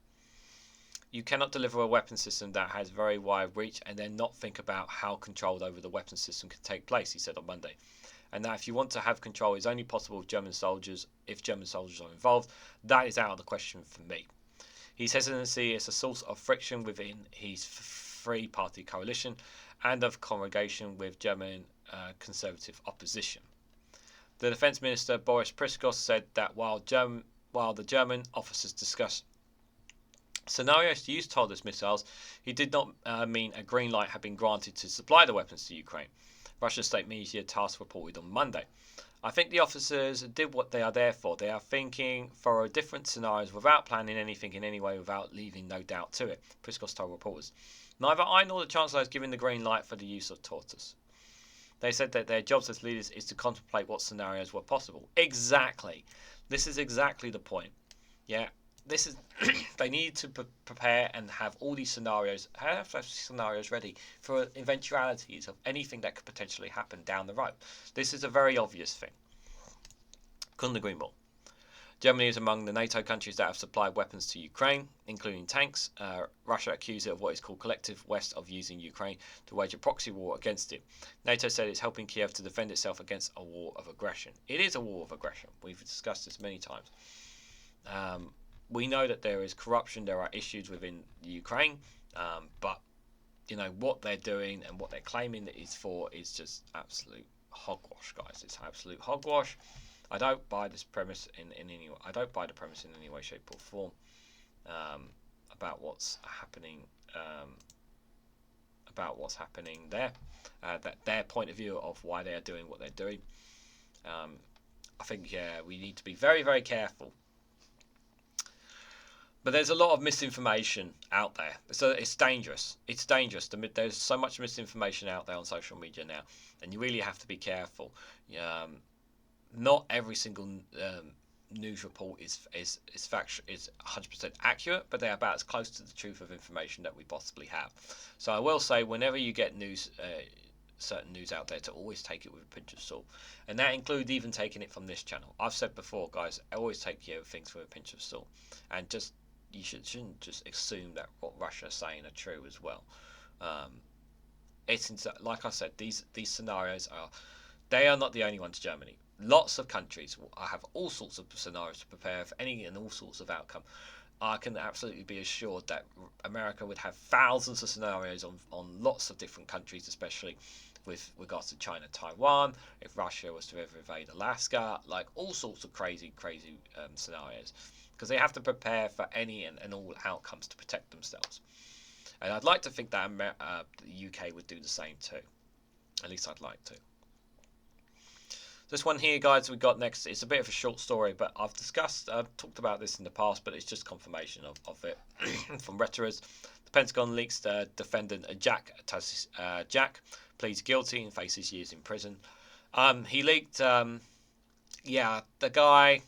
You cannot deliver a weapon system that has very wide reach and then not think about how control over the weapon system can take place, he said on Monday. And that if you want to have control, it's only possible if German soldiers are involved. That is out of the question for me. His hesitancy is a source of friction within his three-party coalition and of congregation with German conservative opposition. The Defence Minister Boris Pistorius said that while the German officers discussed scenarios to use Tartus missiles, he did not mean a green light had been granted to supply the weapons to Ukraine. Russian state media TASS reported on Monday. I think the officers did what they are there for. They are thinking for different scenarios without planning anything in any way, without leaving no doubt to it, Pistorius told reporters. Neither I nor the Chancellor has given the green light for the use of Tartus. They said that their jobs as leaders is to contemplate what scenarios were possible. Exactly. This is exactly the point. Yeah. This is they need to prepare and have all these scenarios, ready for eventualities of anything that could potentially happen down the road. This is a very obvious thing. Couldn't agree more. Germany is among the NATO countries that have supplied weapons to Ukraine, including tanks. Russia accused it of what is called Collective West of using Ukraine to wage a proxy war against it. NATO said it's helping Kiev to defend itself against a war of aggression. It is a war of aggression. We've discussed this many times. We know that there is corruption, there are issues within Ukraine, but what they're doing and what they're claiming that it's for is just absolute hogwash, guys. It's absolute hogwash. I don't buy this premise in any way. I don't buy the premise in any way, shape, or form about what's happening. There. That their point of view of why they are doing what they're doing. I think we need to be very, very careful. But there's a lot of misinformation out there, so it's dangerous. It's dangerous. There's so much misinformation out there on social media now, and you really have to be careful. Not every single news report is 100% accurate, but they're about as close to the truth of information that we possibly have. So I will say, whenever you get certain news out there, to always take it with a pinch of salt, and that includes even taking it from this channel. I've said before, guys, I always take things with a pinch of salt, and you shouldn't just assume that what Russia is saying are true as well. It's like I said, these scenarios they are not the only ones. Germany, lots of countries have all sorts of scenarios to prepare for any and all sorts of outcome. I can absolutely be assured that America would have thousands of scenarios on lots of different countries, especially with regards to China, Taiwan, if Russia was to ever invade Alaska, like all sorts of crazy scenarios, because they have to prepare for any and all outcomes to protect themselves. And I'd like to think that the UK would do the same too. At least I'd like to. This one here, guys, we got next. It's a bit of a short story, but I've talked about this in the past, but it's just confirmation of it from Reuters. The Pentagon leaks the defendant Jack pleads guilty and faces years in prison. He leaked, the guy.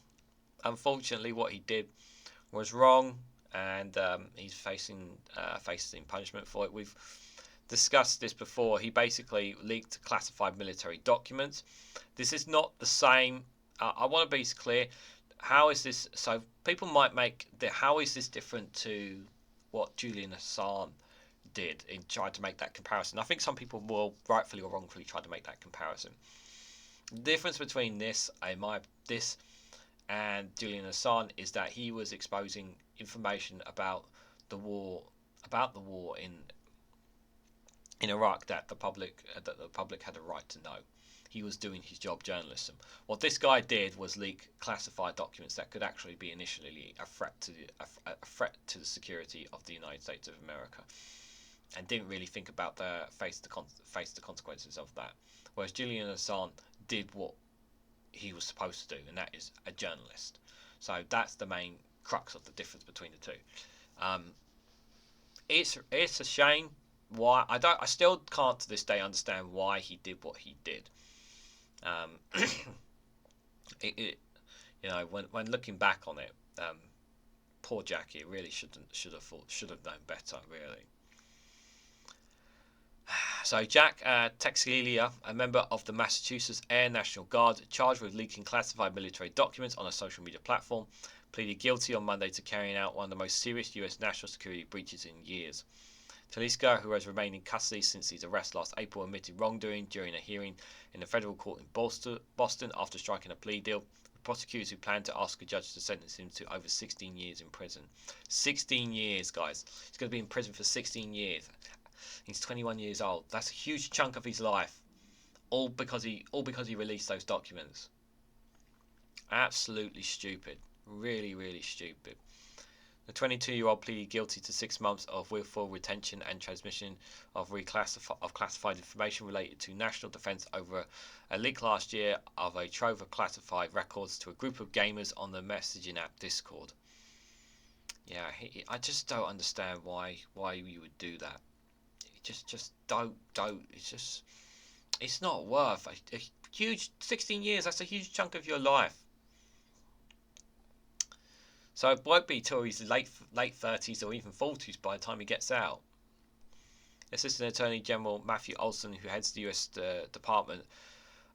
Unfortunately, what he did was wrong, and he's facing punishment for it. We've discussed this before. He basically leaked classified military documents. This is not the same. I want to be clear. How is this? So people might make how is this different to what Julian Assange did in trying to make that comparison? I think some people will rightfully or wrongfully try to make that comparison. The difference between this and Julian Assange is that he was exposing information about the war in Iraq that the public had a right to know. He was doing his job, journalism. What this guy did was leak classified documents that could actually be initially a threat to the security of the United States of America, and didn't really think about face the consequences of that. Whereas Julian Assange did what he was supposed to do, and that is a journalist. So that's the main crux of the difference between the two. It's a shame. Why I still can't to this day understand why he did what he did. When looking back on it, poor Jackie really should have known better, really. So Jack Teixeira, a member of the Massachusetts Air National Guard, charged with leaking classified military documents on a social media platform, pleaded guilty on Monday to carrying out one of the most serious U.S. national security breaches in years. Taliska, who has remained in custody since his arrest last April, admitted wrongdoing during a hearing in a federal court in Boston after striking a plea deal with prosecutors who plan to ask a judge to sentence him to over 16 years in prison. 16 years, guys. He's going to be in prison for 16 years. He's 21 years old. That's a huge chunk of his life, all because he released those documents. Absolutely stupid. Really, really stupid. The 22-year-old pleaded guilty to 6 months of willful retention and transmission of classified information related to national defense over a leak last year of a trove of classified records to a group of gamers on the messaging app Discord. Yeah, I just don't understand why you would do that. Just don't. It's not worth a huge 16 years. That's a huge chunk of your life. So it won't be till his late 30s or even 40s by the time he gets out. Assistant Attorney General Matthew Olson, who heads the U.S. Department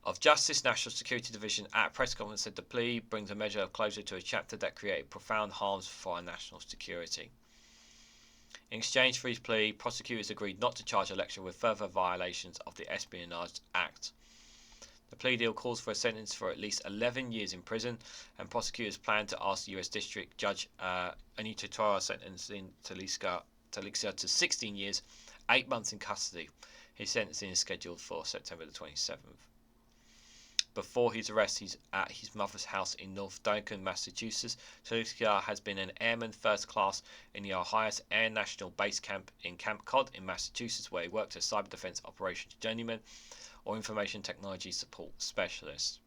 of Justice National Security Division, at a press conference said the plea brings a measure of closure to a chapter that created profound harms for our national security. In exchange for his plea, prosecutors agreed not to charge Alexa with further violations of the Espionage Act. The plea deal calls for a sentence for at least 11 years in prison, and prosecutors plan to ask the U.S. District Judge Anita Torra sentencing Taliska to 16 years, 8 months in custody. His sentencing is scheduled for September the 27th. Before his arrest, he's at his mother's house in North Duncan, Massachusetts. Taliska has been an airman first class in the Ohio's Air National Base Camp in Camp Cod in Massachusetts, where he worked as cyber defense operations journeyman or information technology support specialist.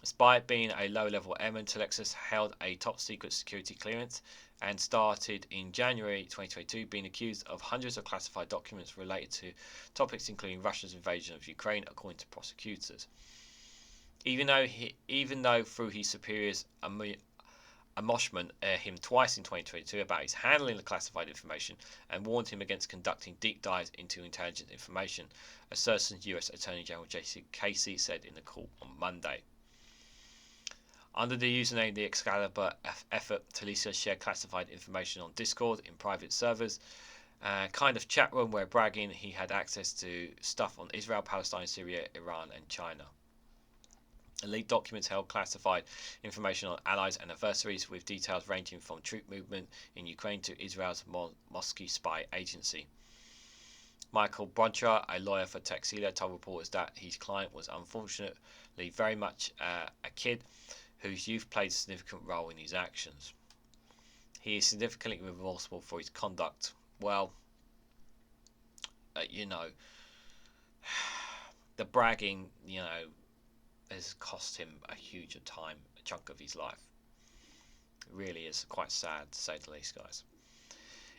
Despite being a low-level airman, Taliska held a top-secret security clearance and started in January 2022 being accused of hundreds of classified documents related to topics including Russia's invasion of Ukraine, according to prosecutors. Even though through his superiors admonishment him twice in 2022 about his handling of classified information and warned him against conducting deep dives into intelligence information, Assistant U.S. Attorney General Jason Casey said in the court on Monday. Under the username The Excalibur Effort, Taliska shared classified information on Discord in private servers, kind of chat room where bragging he had access to stuff on Israel, Palestine, Syria, Iran and China. Elite documents held classified information on allies and adversaries, with details ranging from troop movement in Ukraine to Israel's Moscow spy agency. Michael Broncha, a lawyer for Teixeira, told reporters that his client was unfortunately very much a kid whose youth played a significant role in his actions. He is significantly remorseful for his conduct. Well, the bragging, has cost him a huge chunk of his life. It really is quite sad, to say the least, guys.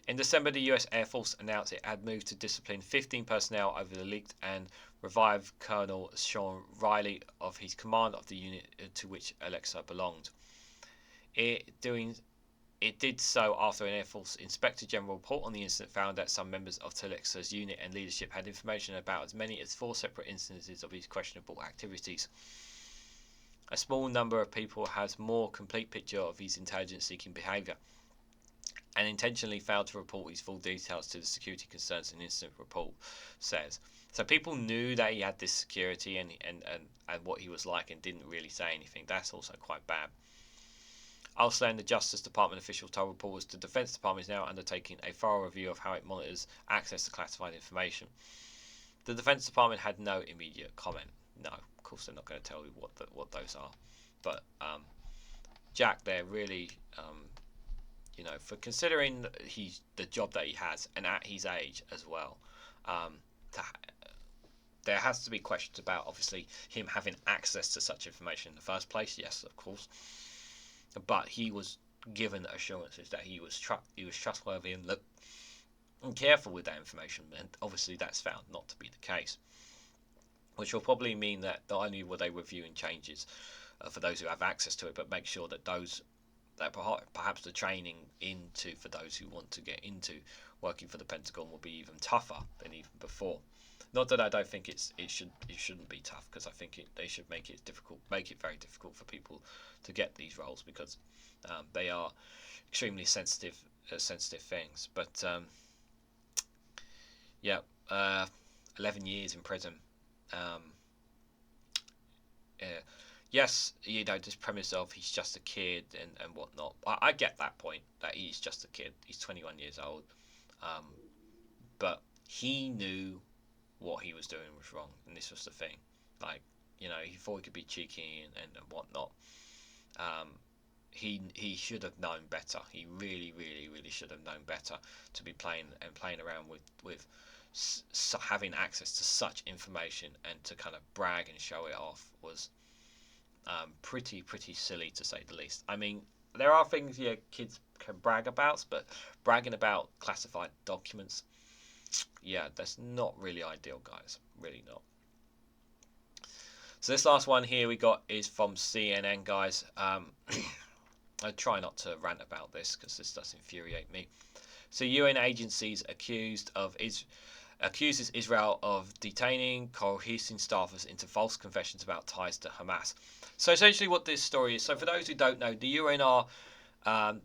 In December, the US Air Force announced it had moved to discipline 15 personnel over the leaked and revived Colonel Sean Riley of his command of the unit to which Alexa belonged. It did so after an Air Force Inspector General report on the incident found that some members of Alexa's unit and leadership had information about as many as 4 separate instances of his questionable activities. A small number of people has more complete picture of his intelligence-seeking behaviour, and intentionally failed to report his full details to the security concerns an incident report says. So people knew that he had this security and what he was like and didn't really say anything. That's also quite bad. Also, the Justice Department officials told reporters the Defense Department is now undertaking a thorough review of how it monitors access to classified information. The Defense Department had no immediate comment. No, of course they're not going to tell you what those are. But Jack there really, for considering the job that he has and at his age as well, there has to be questions about obviously him having access to such information in the first place. Yes, of course. But he was given assurances that he was trustworthy and careful with that information, and obviously that's found not to be the case, which will probably mean that not only will they review and changes for those who have access to it, but make sure that perhaps the training for those who want to get into working for the Pentagon will be even tougher than even before. Not that I don't think it shouldn't be tough, because I think they should make it very difficult for people to get these roles, because they are extremely sensitive things. But 11 years in prison. Yes, this premise of he's just a kid and whatnot. I get that point, that he's just a kid. He's 21 years old, but he knew what he was doing was wrong, and this was the thing. He thought he could be cheeky and whatnot. He should have known better. He really, really, really should have known better to be playing around with having access to such information, and to kind of brag and show it off was pretty silly, to say the least. I mean, there are things kids can brag about, but bragging about classified documents, that's not really ideal, guys. Really not. So this last one here we got is from CNN, guys. I try not to rant about this because this does infuriate me. So UN agencies accuses Israel of detaining, coercing staffers into false confessions about ties to Hamas. So essentially what this story is, so for those who don't know, the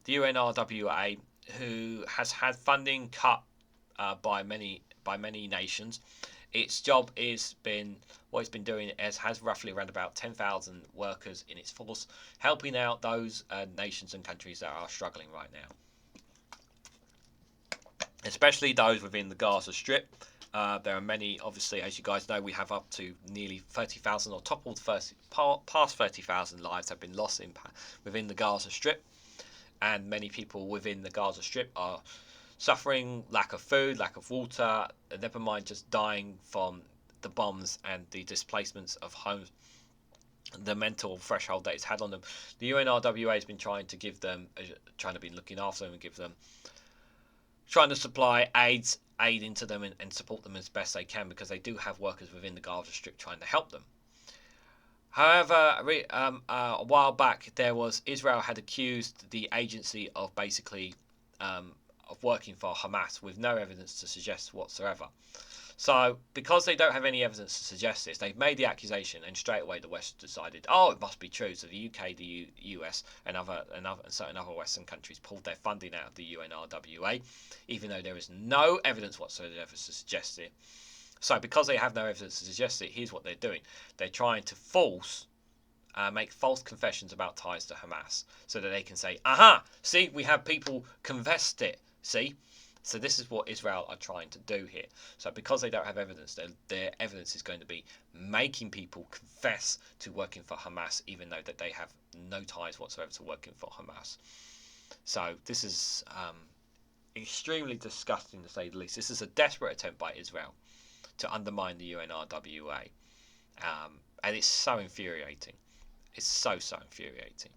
UNRWA, who has had funding cut by many nations, its job has been doing has roughly around about 10,000 workers in its force, helping out those nations and countries that are struggling right now, especially those within the Gaza Strip. There are many, obviously, as you guys know, we have up to nearly 30,000 or toppled past 30,000 lives have been lost within the Gaza Strip, and many people within the Gaza Strip are suffering lack of food, lack of water, never mind just dying from the bombs and the displacements of homes, the mental threshold that it's had on them. The UNRWA has been trying to be looking after them and trying to supply aid into them and support them as best they can, because they do have workers within the Gaza Strip trying to help them. However, a while back, Israel had accused the agency of basically of working for Hamas with no evidence to suggest whatsoever. So, because they don't have any evidence to suggest this, they've made the accusation, and straight away the West decided, it must be true. So the UK, the US, and certain other Western countries pulled their funding out of the UNRWA, even though there is no evidence whatsoever to suggest it. So, because they have no evidence to suggest it, here's what they're doing: they're trying to make false confessions about ties to Hamas, so that they can say, "Aha! See, we have people confessed it. See." So this is what Israel are trying to do here. So because they don't have evidence, their evidence is going to be making people confess to working for Hamas, even though that they have no ties whatsoever to working for Hamas. So this is extremely disgusting, to say the least. This is a desperate attempt by Israel to undermine the UNRWA. And it's so infuriating. It's so infuriating.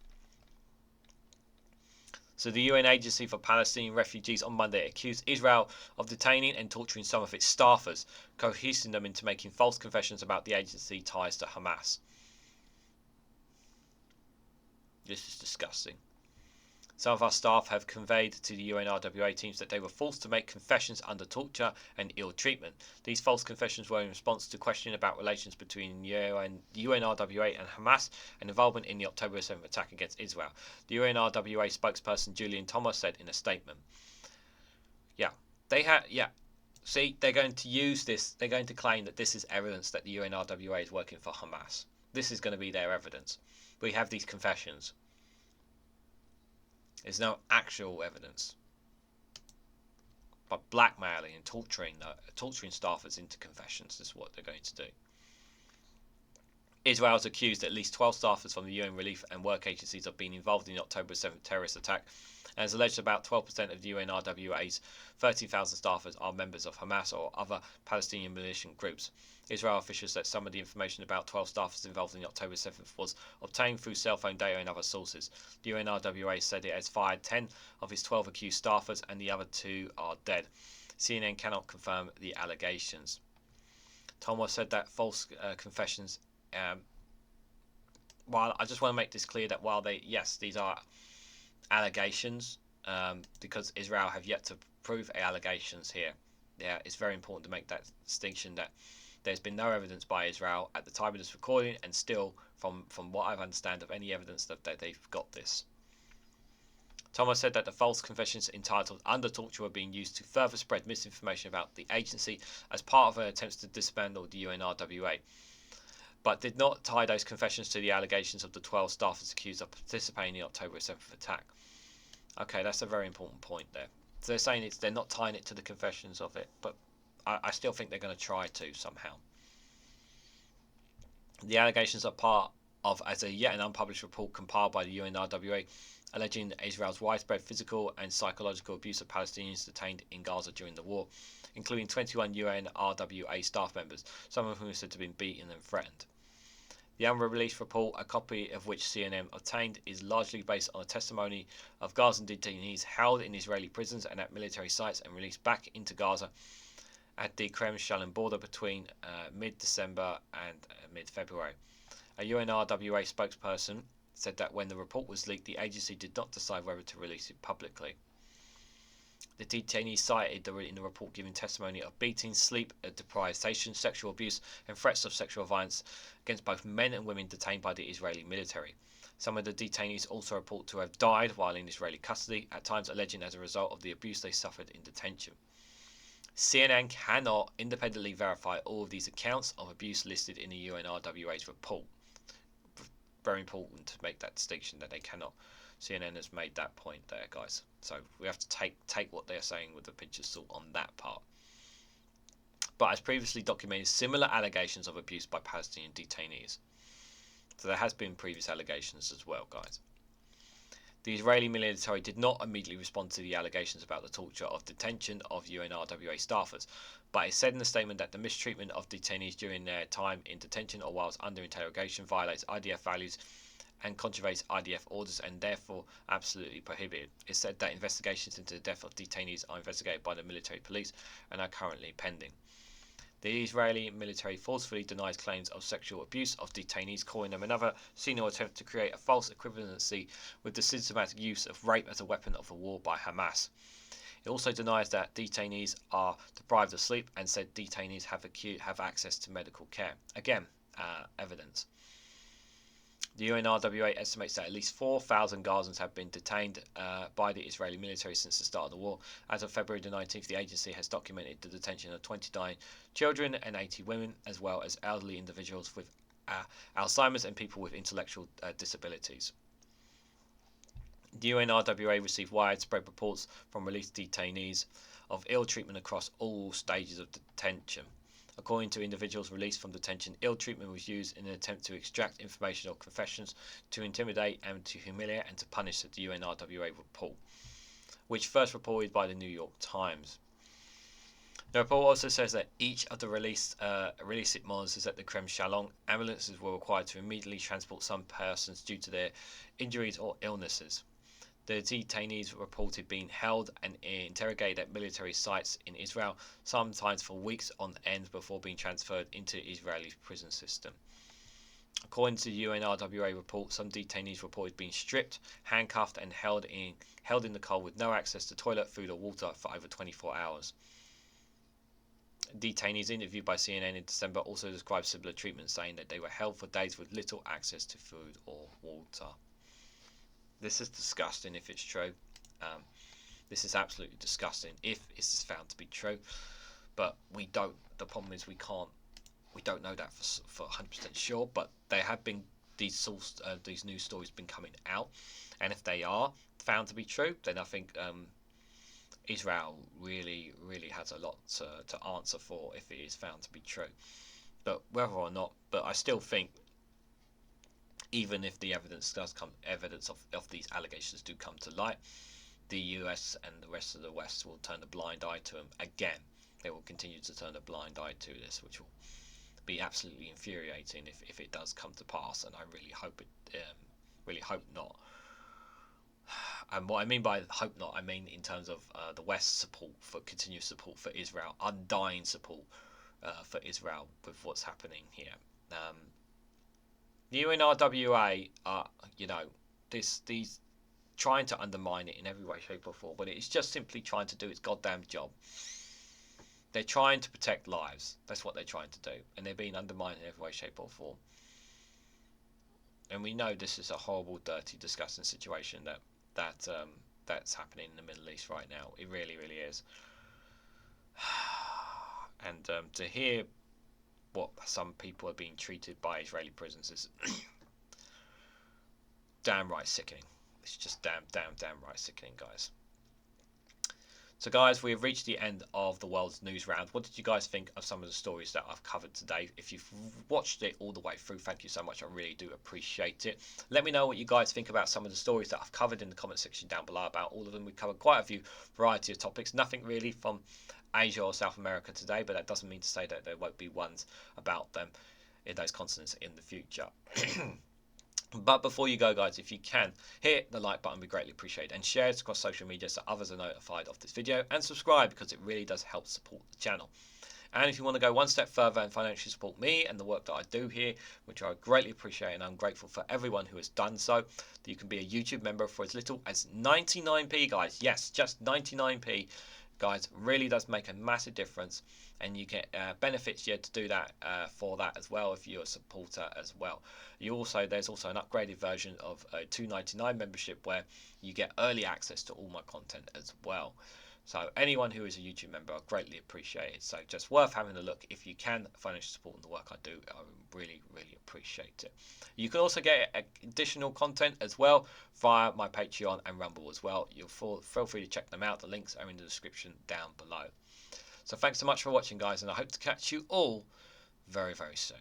So the UN Agency for Palestinian Refugees on Monday accused Israel of detaining and torturing some of its staffers, coercing them into making false confessions about the agency ties to Hamas. This is disgusting. Some of our staff have conveyed to the UNRWA teams that they were forced to make confessions under torture and ill treatment. These false confessions were in response to questioning about relations between UNRWA and Hamas and involvement in the October 7th attack against Israel. The UNRWA spokesperson Julian Thomas said in a statement. See, they're going to use this. They're going to claim that this is evidence that the UNRWA is working for Hamas. This is going to be their evidence. We have these confessions. There's no actual evidence. But blackmailing and torturing staffers into confessions is what they're going to do. Israel has accused at least 12 staffers from the UN relief and work agencies of being involved in the October 7th terrorist attack, and has alleged about 12% of the UNRWA's 13,000 staffers are members of Hamas or other Palestinian militant groups. Israel officials said some of the information about 12 staffers involved in the October 7th was obtained through cell phone data and other sources. The UNRWA said it has fired 10 of its 12 accused staffers and the other 2 are dead. CNN cannot confirm the allegations. Thomas said that false confessions. While I just want to make this clear that while these are allegations, because Israel have yet to prove allegations here. Yeah, it's very important to make that distinction that there's been no evidence by Israel at the time of this recording, and still, from what I understand of any evidence that they've got this. Thomas said that the false confessions entitled Under Torture were being used to further spread misinformation about the agency as part of her attempts to dismantle the UNRWA, but did not tie those confessions to the allegations of the 12 staffers accused of participating in the October 7th attack. Okay, that's a very important point there. So they're saying they're not tying it to the confessions of it, but I still think they're going to try to somehow. The allegations are part of yet an unpublished report compiled by the UNRWA alleging Israel's widespread physical and psychological abuse of Palestinians detained in Gaza during the war, including 21 UNRWA staff members, some of whom are said to have been beaten and threatened. The unreleased report, a copy of which CNN obtained, is largely based on a testimony of Gazan detainees held in Israeli prisons and at military sites and released back into Gaza at the Kerem Shalom border between mid-December and mid-February. A UNRWA spokesperson said that when the report was leaked, the agency did not decide whether to release it publicly. The detainees cited in the report giving testimony of beating, sleep deprivation, sexual abuse, and threats of sexual violence against both men and women detained by the Israeli military. Some of the detainees also report to have died while in Israeli custody, at times alleging as a result of the abuse they suffered in detention. CNN cannot independently verify all of these accounts of abuse listed in the UNRWA's report. Very important to make that distinction that they cannot. CNN has made that point there, guys. So we have to take what they're saying with a pinch of salt on that part. But as previously documented, similar allegations of abuse by Palestinian detainees. So there has been previous allegations as well, guys. The Israeli military did not immediately respond to the allegations about the torture of detention of UNRWA staffers, but it said in the statement that the mistreatment of detainees during their time in detention or whilst under interrogation violates IDF values and contravenes IDF orders and therefore absolutely prohibited. It said that investigations into the death of detainees are investigated by the military police and are currently pending. The Israeli military forcefully denies claims of sexual abuse of detainees, calling them another senior attempt to create a false equivalency with the systematic use of rape as a weapon of war by Hamas. It also denies that detainees are deprived of sleep and said detainees have access to medical care. Again, evidence. The UNRWA estimates that at least 4,000 Gazans have been detained by the Israeli military since the start of the war. As of February the 19th, the agency has documented the detention of 29 children and 80 women, as well as elderly individuals with Alzheimer's and people with intellectual disabilities. The UNRWA received widespread reports from released detainees of ill treatment across all stages of detention. According to individuals released from detention, ill treatment was used in an attempt to extract information or confessions, to intimidate and to humiliate and to punish, the UNRWA report, which first reported by the New York Times. The report also says that each of the released monitors at the Krem Shalom ambulances were required to immediately transport some persons due to their injuries or illnesses. The detainees reported being held and interrogated at military sites in Israel, sometimes for weeks on end before being transferred into Israeli prison system. According to the UNRWA report, some detainees reported being stripped, handcuffed, and held in the cold with no access to toilet, food, or water for over 24 hours. Detainees interviewed by CNN in December also described similar treatment, saying that they were held for days with little access to food or water. This is disgusting if it's true. This is absolutely disgusting if this is found to be true. But we don't. The problem is we don't know that for 100% sure. But there have been these news stories been coming out, and if they are found to be true, then I think Israel really has a lot to answer for if it is found to be true. But whether or not, but I still think, even if the evidence of these allegations do come to light, the US and the rest of the West will turn a blind eye to them again. They will continue to turn a blind eye to this, which will be absolutely infuriating if it does come to pass, and I really hope not. And what I mean by hope not, I mean in terms of the West's support for continuous support for Israel, undying support for Israel with what's happening here. The UNRWA are, these trying to undermine it in every way, shape, or form, but it's just simply trying to do its goddamn job. They're trying to protect lives. That's what they're trying to do, and they're being undermined in every way, shape, or form. And we know this is a horrible, dirty, disgusting situation that's happening in the Middle East right now. It really is. And to hear what some people are being treated by Israeli prisons is damn right sickening. It's just damn right sickening, guys. So guys, we have reached the end of the World Newsround. What did you guys think of some of the stories that I've covered today? If you've watched it all the way through, thank you so much. I really do appreciate it. Let me know what you guys think about some of the stories that I've covered in the comment section down below about all of them. We've covered quite a few variety of topics. Nothing really from Asia or South America today, but that doesn't mean to say that there won't be ones about them in those continents in the future. But before you go, guys, if you can, hit the like button, we greatly appreciate it, and share it across social media so others are notified of this video, and subscribe because it really does help support the channel. And if you want to go one step further and financially support me and the work that I do here, which I greatly appreciate, and I'm grateful for everyone who has done so, you can be a YouTube member for as little as 99p, guys. Yes, just 99p. Guys, really does make a massive difference, and you get benefits to do that for that as well if you're a supporter as well. There's also an upgraded version of a $2.99 membership where you get early access to all my content as well. So anyone who is a YouTube member, I greatly appreciate it. So just worth having a look if you can financially support the work I do. I really appreciate it. You can also get additional content as well via my Patreon and Rumble as well. You'll feel free to check them out. The links are in the description down below. So thanks so much for watching, guys, and I hope to catch you all very soon.